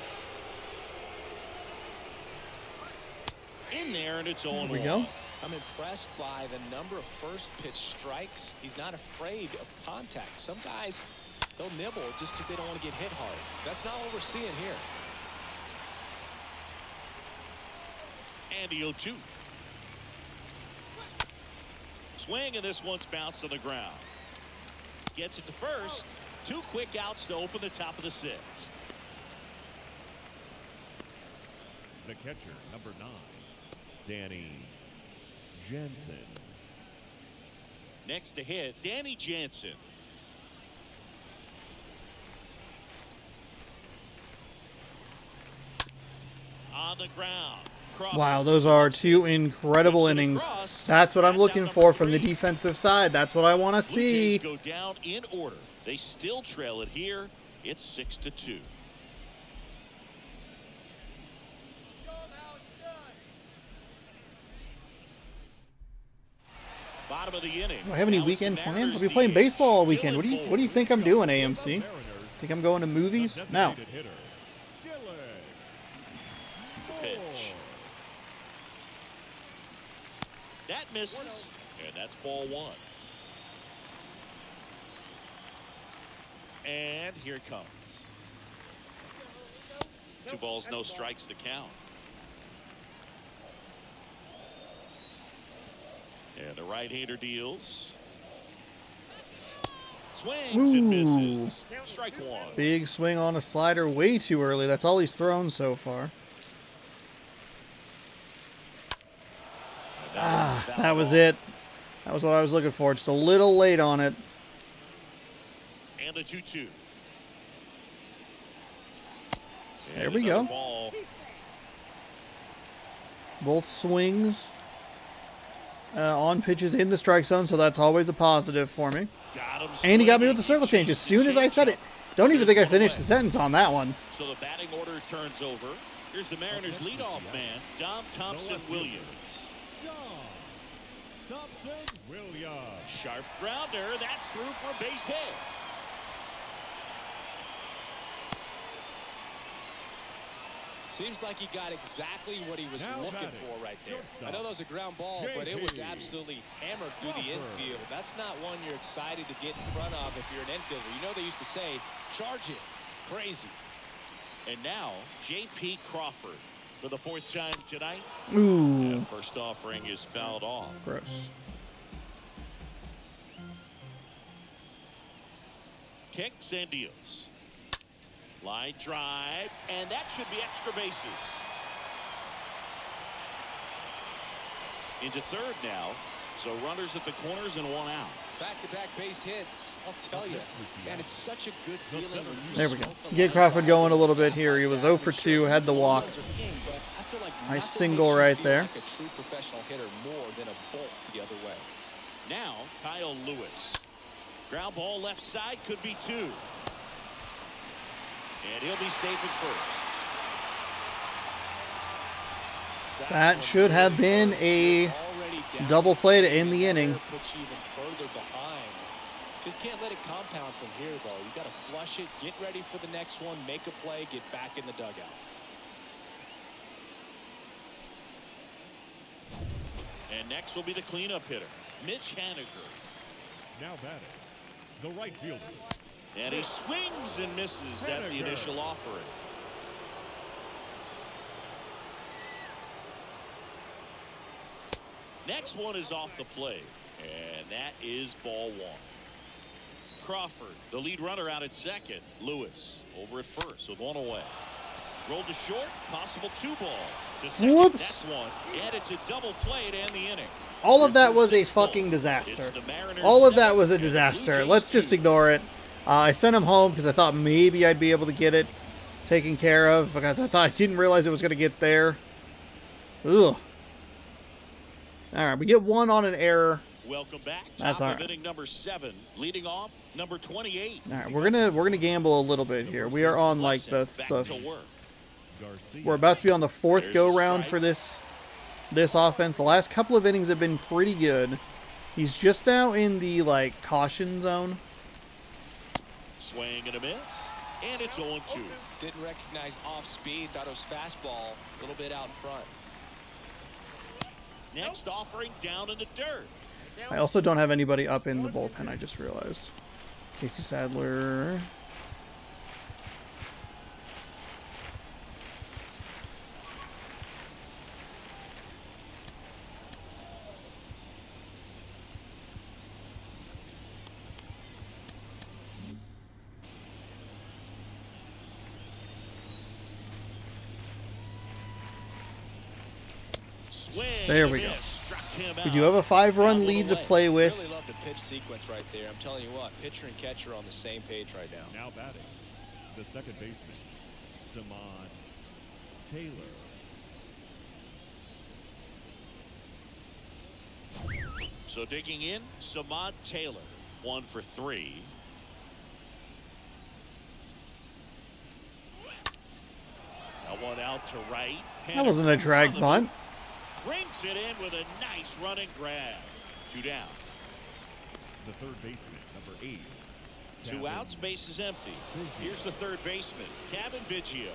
In there, and it's 0-1. Here we go. I'm impressed by the number of first pitch strikes. He's not afraid of contact. Some guys, they'll nibble just because they don't want to get hit hard. That's not what we're seeing here. And the 0-2. Swing, and this one's bounced on the ground. Gets it to first. 2 quick outs to open the top of the 6th. The catcher, number 9. Danny Jansen. Next to hit, Danny Jansen. On the ground. Crawford. Wow, those are two incredible innings. That's what I'm looking for from the defensive side. That's what I want to Blue Jays see. go down in order. They still trail it here. It's 6-2. Bottom of the inning. Do I have any weekend plans? I'll be playing baseball all weekend. What do you think I'm doing, AMC? Think I'm going to movies? No. Pitch. That misses, and that's ball one. And here it comes. 2 balls, no strikes to count. And the right-hander deals. Swings and misses. Strike one. Big swing on a slider way too early. That's all he's thrown so far. That was it. That was what I was looking for. Just a little late on it. And the 2-2. There we go. Ball. Both swings on pitches in the strike zone, so that's always a positive for me. And he got me with the circle change as soon as I said it. Don't even think I finished the sentence on that one. So the batting order turns over. Here's the Mariners' leadoff man, Dom Thompson-Williams. Sharp grounder. That's through for a base hit. Seems like he got exactly what he was looking for right there. I know that was a ground ball, but it was absolutely hammered through the infield. That's not one you're excited to get in front of if you're an infielder. You know they used to say, charge it. Crazy. And now, J.P. Crawford for the 4th time tonight. Ooh. And first offering is fouled off. Gross. Kicks and deals. Line drive, and that should be extra bases. Into third now, so runners at the corners and 1 out. Back-to-back base hits. I'll tell you, man, it's such a good feeling when you There we go. Get Crawford going a little bit here. He was 0 for 2, had the walk. Nice single right there. Like a true professional hitter more than a bolt the other way. Now, Kyle Lewis. Ground ball left side, could be 2. And he'll be safe at first. That should have been a double play to end the inning. Puts you even further behind. Just can't let it compound from here, though. You got to flush it, get ready for the next one, make a play, get back in the dugout. And next will be the cleanup hitter, Mitch Haniger. Now batting, the right fielder. And he swings and misses at the initial offering. Next one is off the plate, and that is ball 1. Crawford, the lead runner, out at second. Lewis over at first with 1 away. Rolled to short, possible 2-ball. To second, Whoops. that's 1, and it's a double play to end the inning. All of that was a fucking disaster. All of that was a disaster. Let's just ignore it. I sent him home because I thought maybe I'd be able to get it taken care of because I didn't realize it was going to get there. Ugh. All right, we get 1 on an error. Welcome back. That's all right. Inning number 7, leading off number 28. All right, we're gonna gamble a little bit here. We are on like we're about to be on the 4th go round for this offense. The last couple of innings have been pretty good. He's just now in the like caution zone. Swing and a miss, and it's 0-2. Didn't recognize off speed, thought it was fastball, a little bit out in front. Next offering down in the dirt. I also don't have anybody up in the bullpen, I just realized. Casey Sadler. There we go. We do have a 5-run lead to play with. Really love the pitch sequence right there. I'm telling you what, pitcher and catcher are on the same page right now. Now batting, the second baseman, Simon Taylor. So digging in, Samad Taylor, 1 for 3. That one out to right. That wasn't a drag bunt. Brings it in with a nice running grab. 2 down. The third baseman, number 8. 2 outs, base is empty. Here's the third baseman, Kevin Biggio.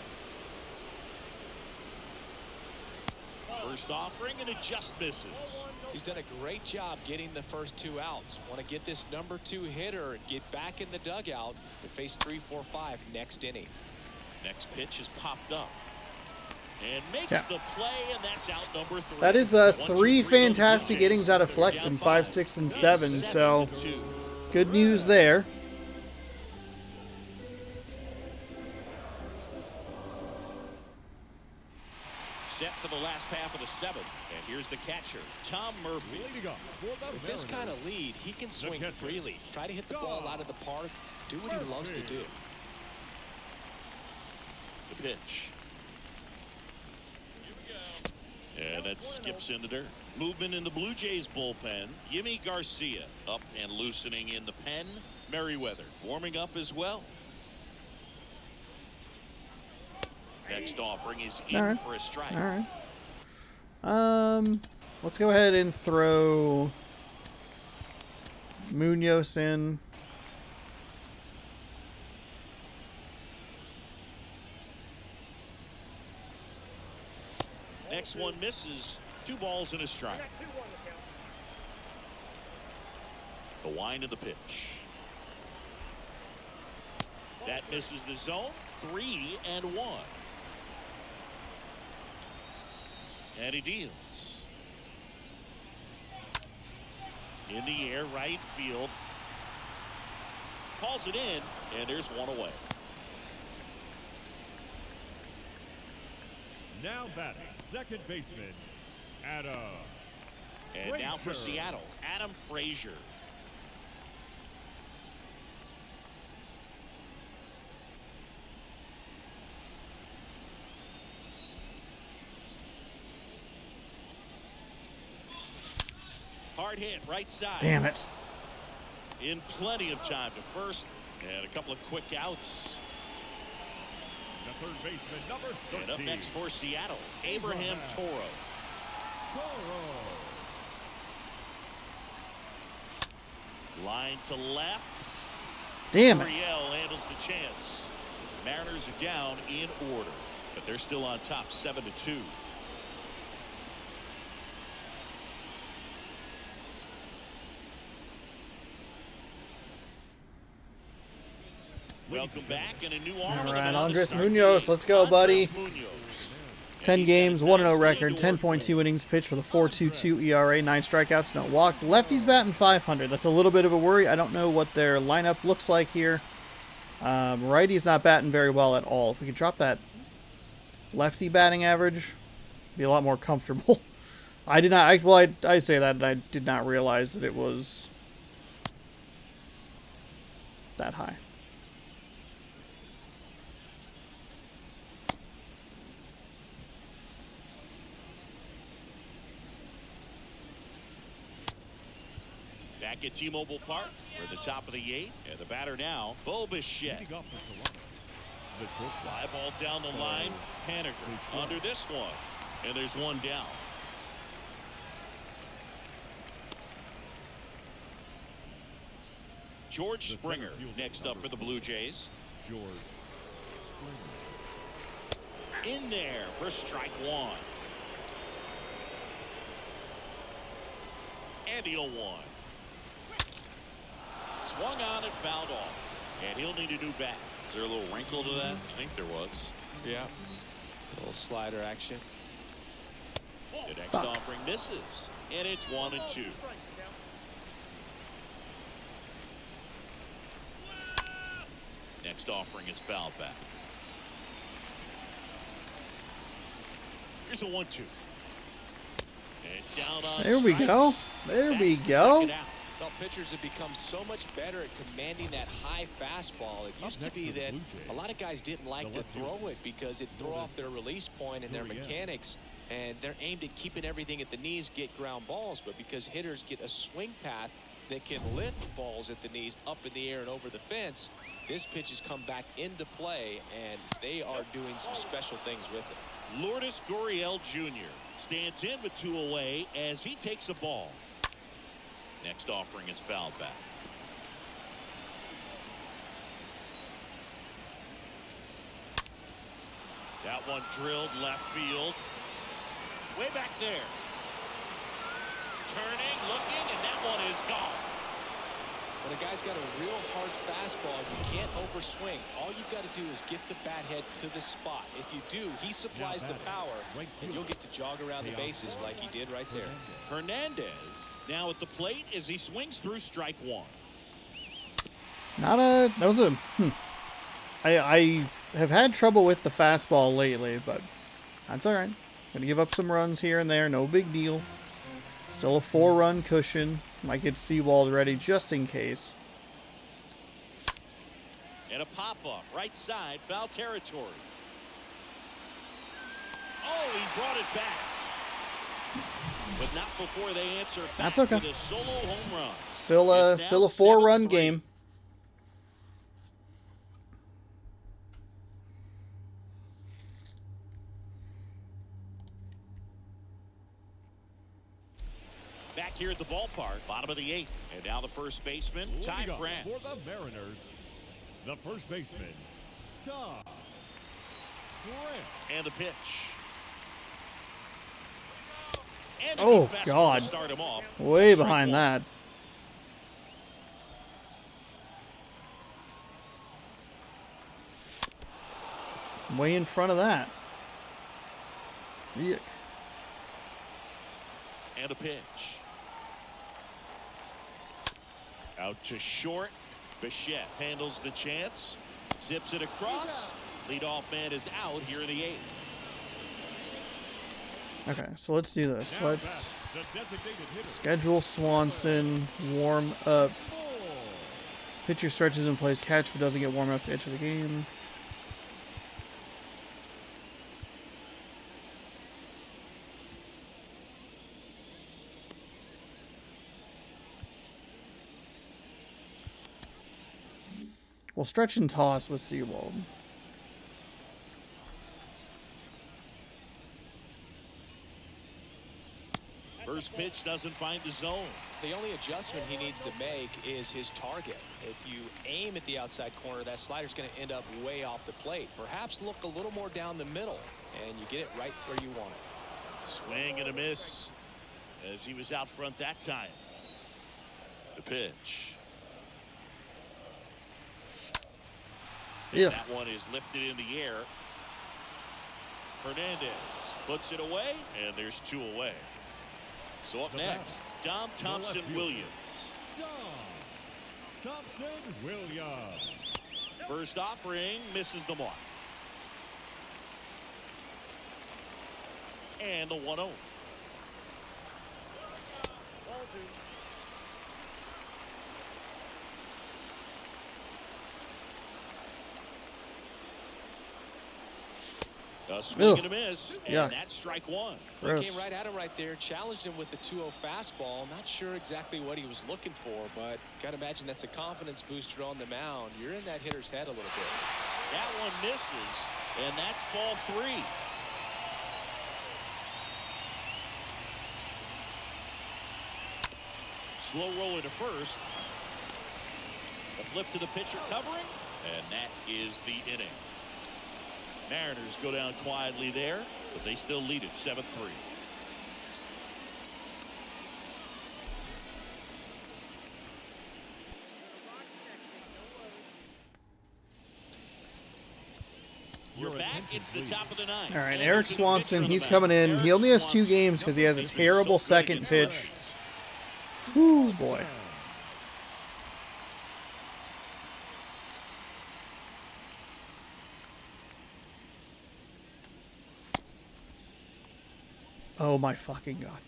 First offering, and it just misses. He's done a great job getting the first 2 outs. Want to get this number 2 hitter, get back in the dugout, and face 3, 4, 5 next inning. Next pitch is popped up. And makes the play, and that's out number 3. That is 3 fantastic innings out of Flex in 5, 6, and 7. So good news there. Set for the last half of the 7th. And here's the catcher, Tom Murphy. With this kind of lead, he can swing freely. Try to hit the ball out of the park. Do what he loves to do. The pitch. And that skips into dirt. Movement in the Blue Jays bullpen. Yimi Garcia up and loosening in the pen. Merriweather warming up as well. Next offering is in for a strike. All right. Let's go ahead and throw Munoz in. Next one misses. 2 balls and a strike. The wind of the pitch. That misses the zone. 3-1. And he deals. In the air, right field. Calls it in, and there's 1 away. Now batting, second baseman, Adam. And Frazier. now for Seattle, Adam Frazier. Hard hit, right side. Damn it. In plenty of time to first, and a couple of quick outs. The third baseman, number 13. And up next for Seattle, Abraham Toro. Line to left. Damn it. Riel handles the chance. Mariners are down in order, but they're still on top 7-2. Welcome back and a new arm. All right, Andres Munoz, let's go, buddy. 10 games, 1-0 record, 10.2 innings pitched with a 4.22 ERA, 9 strikeouts, no walks. Lefties batting .500. That's a little bit of a worry. I don't know what their lineup looks like here. Righty's not batting very well at all. If we could drop that lefty batting average, it'd be a lot more comfortable. I did not. I say that, and I did not realize that it was that high. Back at T-Mobile Park, we're the top of the 8th, and the batter now, Bo Bichette. Fly ball down the line, Haniger under this one, and there's 1 down. George Springer next up for the Blue Jays. George Springer. In there for strike 1. And the 0-1. Swung on and fouled off. And he'll need a new bat. Is there a little wrinkle to that? I think there was. Yeah. A little slider action. The next offering misses. And it's 1-2. Next offering is fouled back. Here's a 1-2. And down on There we go. There we go. Well, pitchers have become so much better at commanding that high fastball. It used to be that a lot of guys didn't like to throw it because it threw off their release point and their mechanics. and they're aimed at keeping everything at the knees, get ground balls, but because hitters get a swing path that can lift balls at the knees up in the air and over the fence, this pitch has come back into play, and they are doing some special things with it. Lourdes Gurriel Jr. stands in with 2 away as he takes a ball. Next offering is fouled back. That one drilled left field. Way back there. Turning, looking, and that one is gone. When a guy's got a real hard fastball, you can't overswing. All you've got to do is get the bat head to the spot. If you do, he supplies the power, and you'll get to jog around the bases like he did right there. Hernandez now at the plate as he swings through strike 1. That was a... I have had trouble with the fastball lately, but that's all right. Gonna give up some runs here and there, no big deal. Still a 4-run cushion. Might get Seawald ready just in case. And a pop-up, right side, foul territory. Oh, he brought it back. But not before they answer back. That's okay. With a solo home run. Still a 4-run game. Back here at the ballpark, bottom of the 8th. And now the first baseman, Ty France. For the Mariners, the first baseman, Ty France. And the pitch. And Oh, God. to start him off. Way Strike behind 1. that. Way in front of that. Yuck. And a pitch. Out to short. Bichette handles the chance. Zips it across. Leadoff man is out here in the 8th. Okay, so let's do this. Now Let's back, the designated hitter. schedule Swanson, warm up. Pitcher stretches in place, catch but doesn't get warm up to enter the game. We'll stretch and toss with Seawald. First pitch doesn't find the zone. The only adjustment he needs to make is his target. If you aim at the outside corner, that slider's going to end up way off the plate. Perhaps look a little more down the middle, and you get it right where you want it. Swing and a miss as he was out front that time. The pitch. Yeah. That one is lifted in the air. Hernandez puts it away, and there's 2 away. So up next, Dom Thompson Williams. Dom Thompson Williams. First offering misses the mark. And the 1-0. A swing and a miss, and Yuck. that's strike 1. He Gross. came right at him right there, challenged him with the 2-0 fastball. Not sure exactly what he was looking for, but gotta imagine that's a confidence booster on the mound. You're in that hitter's head a little bit. That one misses, and that's ball 3. Slow roller to first. A flip to the pitcher covering, and that is the inning. Mariners go down quietly there, but they still lead it 7-3. We're back. It's the top of the 9th. All right, And Eric there's a new Swanson, pitcher on the he's mound. coming in. He Eric only has 2 Swanson. games because he has a He's been terrible so good second against pitch. the Reds. Ooh, boy. Oh my fucking god.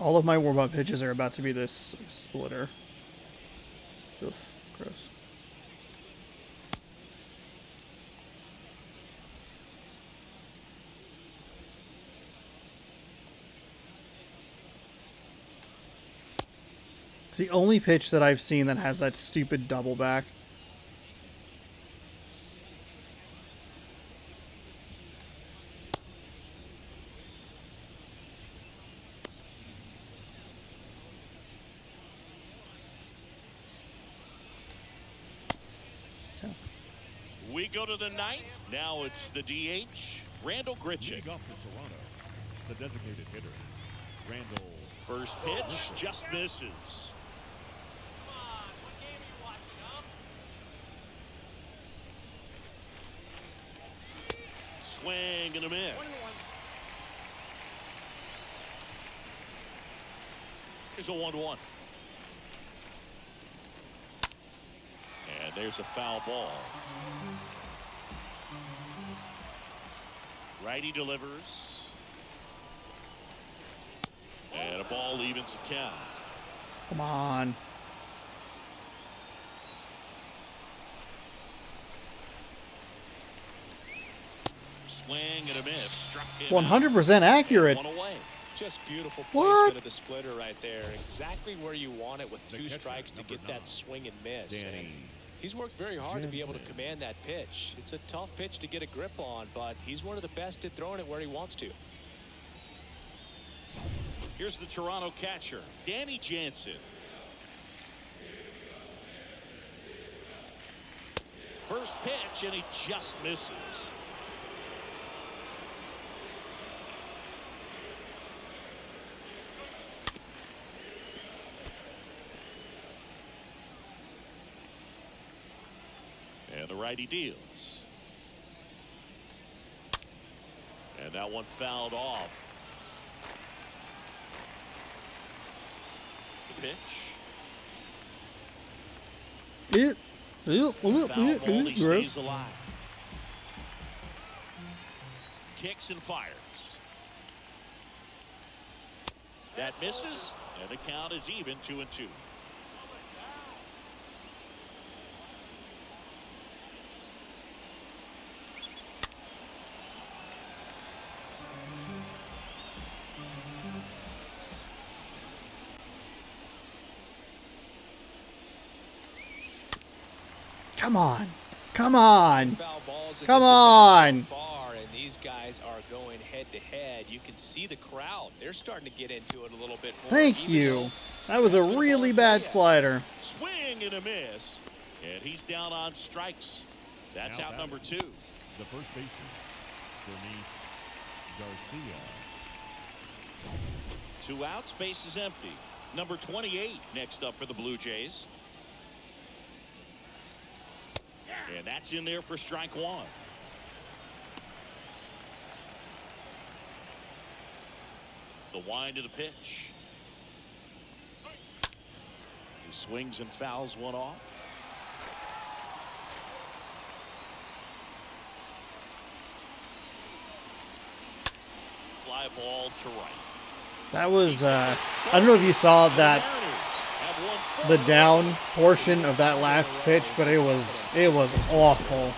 All of my warm-up pitches are about to be this splitter. Oof, gross. It's the only pitch that I've seen that has that stupid double back. We go to the ninth. Now it's the DH, Randall Grichuk. Leading off for Toronto, the designated hitter, Randall. First pitch just misses. Swing and a miss. Here's a 1-1. And there's a foul ball. Righty delivers. And a ball evens the count. Come on. Swing and a miss. Struck him 100% accurate. One away. Just beautiful What? placement of the splitter right there. Exactly where you want it with two strikes to get that swing and miss. And he's worked very hard to be able to command that pitch. It's a tough pitch to get a grip on, but he's one of the best at throwing it where he wants to. Here's the Toronto catcher, Danny Jansen. First pitch, and he just misses. And the righty deals. And that one fouled off. The pitch. Foul ball, he stays alive. Kicks and fires. That misses, and the count is even 2-2. Come on. Come on. Foul balls in Come this on. so far, and these guys are going head to head. You can see the crowd. They're starting to get into it a little bit more. Thank you. That was a really bad slider. Swing and a miss. And he's down on strikes. That's Now out number 2. The first baseman, Ernie Garcia. 2 outs, base is empty. Number 28 next up for the Blue Jays. And that's in there for strike 1. The wind of the pitch. He swings and fouls one off. Fly ball to right. That was, I don't know if you saw that, the down portion of that last pitch, but it was awful.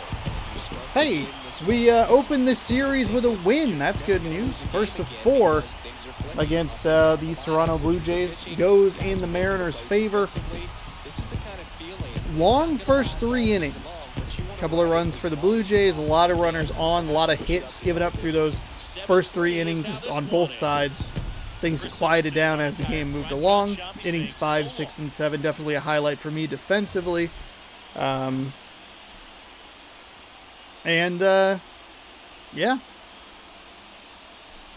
Hey, we opened this series with a win. That's good news. First of 4 against these Toronto Blue Jays goes in the Mariners' favor. Long first 3 innings. A couple of runs for the Blue Jays, a lot of runners on, a lot of hits given up through those first 3 innings on both sides. Things quieted down as the game moved along. Innings 5, 6, and 7 definitely a highlight for me defensively. Yeah.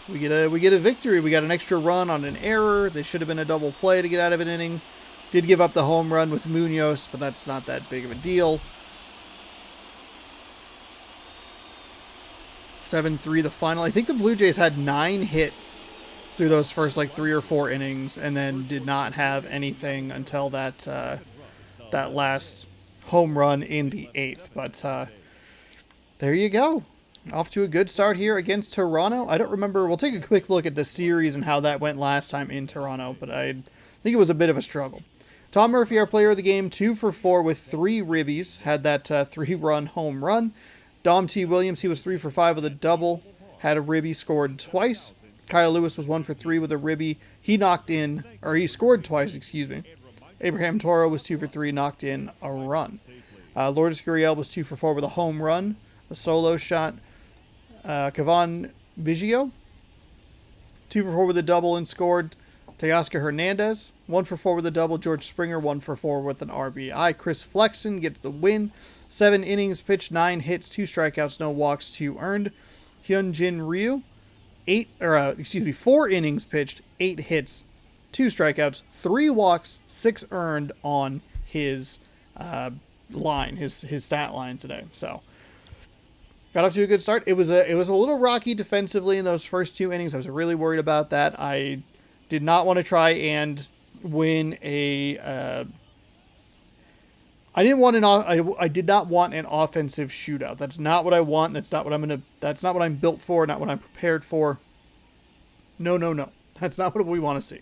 We get a victory. We got an extra run on an error. They should have been a double play to get out of an inning. Did give up the home run with Munoz, but that's not that big of a deal. 7-3 the final. I think the Blue Jays had 9 hits through those first like 3 or 4 innings, and then did not have anything until that that last home run in the 8th. But there you go. Off to a good start here against Toronto. I don't remember. We'll take a quick look at the series and how that went last time in Toronto, but I think it was a bit of a struggle. Tom Murphy, our player of the game, 2 for 4 with 3 ribbies. Had that 3-run home run. Dom T. Williams, he was 3 for 5 with a double. Had a ribby, scored twice. Kyle Lewis was 1 for 3 with a ribby. He scored twice, excuse me. Abraham Toro was 2 for 3, knocked in a run. Lourdes Gurriel was 2 for 4 with a home run, a solo shot. Cavan Biggio, 2 for 4 with a double and scored. Teoscar Hernandez, 1 for 4 with a double. George Springer, 1 for 4 with an RBI. Chris Flexen gets the win. 7 innings pitched, 9 hits, 2 strikeouts, no walks, 2 earned. Hyunjin Ryu, 4 innings pitched, 8 hits, 2 strikeouts, 3 walks, 6 earned on his line, his stat line today. So got off to a good start. It was a little rocky defensively in those first 2 innings. I was really worried about that. I did not want to try and win a. I did not want an offensive shootout. That's not what I want. That's not what That's not what I'm built for. Not what I'm prepared for. No. That's not what we want to see.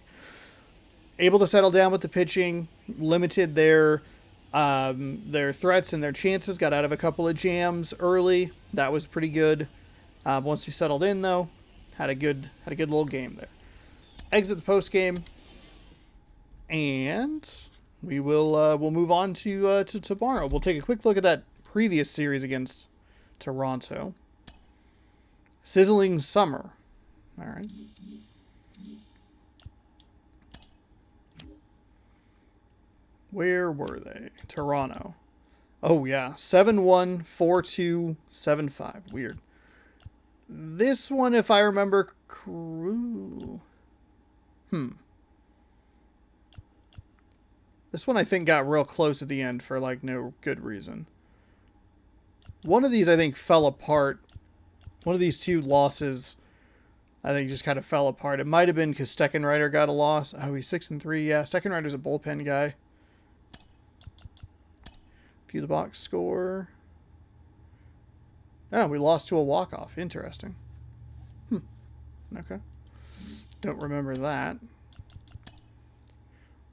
Able to settle down with the pitching, limited their threats and their chances. Got out of a couple of jams early. That was pretty good. Once we settled in, though, had a good little game there. Exit the post game, and we'll move on to tomorrow. We'll take a quick look at that previous series against Toronto. Sizzling Summer. All right. Where were they? Toronto. Oh, yeah. 7-1, 4-2, 7-5. Weird. This one, if I remember... This one, I think, got real close at the end for, like, no good reason. One of these, I think, fell apart. One of these 2 losses, I think, just kind of fell apart. It might have been because Steckenrider got a loss. Oh, he's 6-3. Yeah, Steckenrider's a bullpen guy. View the box score. Oh, we lost to a walk-off. Interesting. Okay. Don't remember that.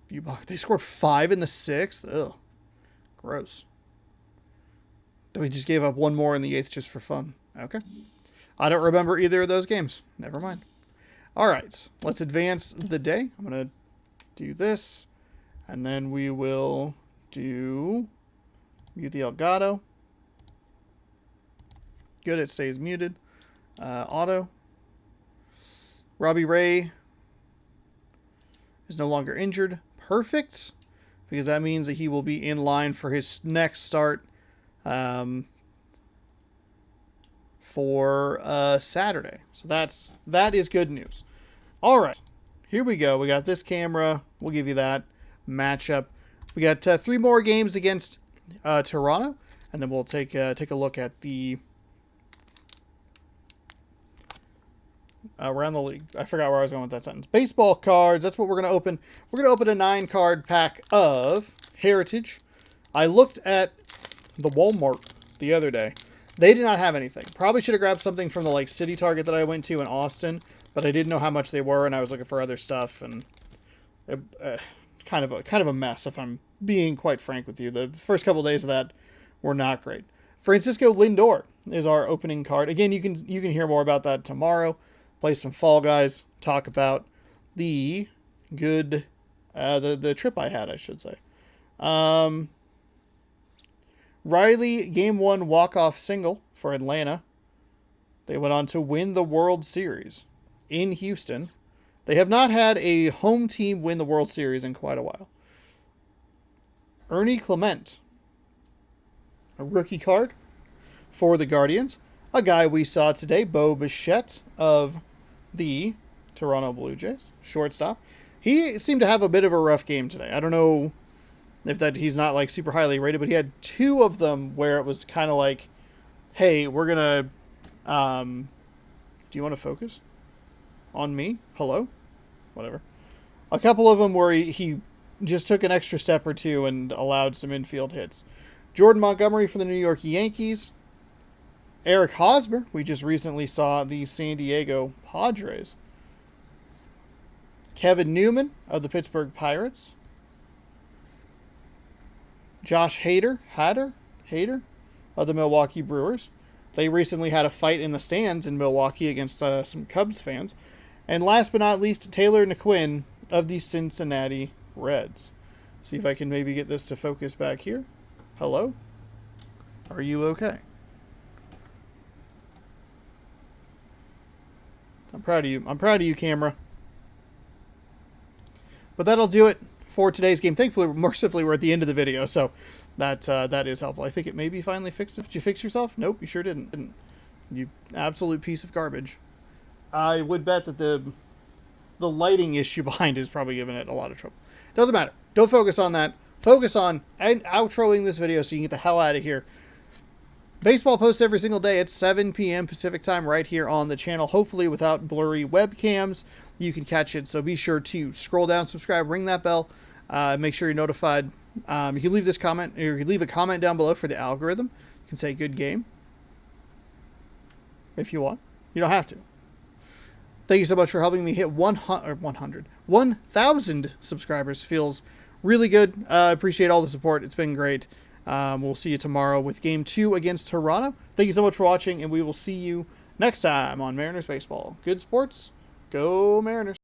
View box. They scored 5 in the 6th. Ugh. Gross. We just gave up 1 more in the 8th just for fun. Okay. I don't remember either of those games. Never mind. All right. Let's advance the day. I'm going to do this. And then we will do... Mute the Elgato. Good, it stays muted. Auto. Robbie Ray is no longer injured. Perfect, because that means that he will be in line for his next start for Saturday. So that is good news. All right, here we go. We got this camera. We'll give you that matchup. We got 3 more games against Toronto, and then we'll take a look at the around the league. I forgot where I was going with that sentence. Baseball cards. That's what we're going to open. We're going to open a 9-card pack of Heritage. I looked at the Walmart the other day. They did not have anything. Probably should have grabbed something from the like City Target that I went to in Austin, but I didn't know how much they were, and I was looking for other stuff, and it, kind of a mess, if I'm being quite frank with you. The first couple of days of that were not great. Francisco Lindor is our opening card. Again, you can hear more about that tomorrow. Play some Fall Guys. Talk about the good the trip I had, I should say. Riley, Game 1 walk-off single for Atlanta. They went on to win the World Series in Houston. They have not had a home team win the World Series in quite a while. Ernie Clement, a rookie card for the Guardians. A guy we saw today, Bo Bichette of the Toronto Blue Jays, shortstop. He seemed to have a bit of a rough game today. I don't know if that he's not like super highly rated, but he had 2 of them where it was kind of like, hey, we're going to, do you want to focus on me? Hello? Whatever. A couple of them where he just took an extra step or 2 and allowed some infield hits. Jordan Montgomery from the New York Yankees. Eric Hosmer, we just recently saw the San Diego Padres. Kevin Newman of the Pittsburgh Pirates. Josh Hader of the Milwaukee Brewers. They recently had a fight in the stands in Milwaukee against some Cubs fans. And last but not least, Taylor McQuinn of the Cincinnati Reds. See if I can maybe get this to focus back here. Hello? Are you okay? I'm proud of you. I'm proud of you, camera. But that'll do it for today's game. Thankfully, mercifully, we're at the end of the video, so that is helpful. I think it maybe finally fixed it. Did you fix yourself? Nope, you sure didn't. You absolute piece of garbage. I would bet that the lighting issue behind it is probably giving it a lot of trouble. Doesn't matter. Don't focus on that. Focus on outroing this video so you can get the hell out of here. Baseball posts every single day at 7 p.m. Pacific time right here on the channel. Hopefully without blurry webcams, you can catch it. So be sure to scroll down, subscribe, ring that bell. Make sure you're notified. You can leave this comment, or you can leave a comment down below for the algorithm. You can say good game if you want. You don't have to. Thank you so much for helping me hit 1,000 subscribers. Feels really good. Appreciate all the support. It's been great. We'll see you tomorrow with Game 2 against Toronto. Thank you so much for watching, and we will see you next time on Mariners Baseball. Good sports. Go Mariners.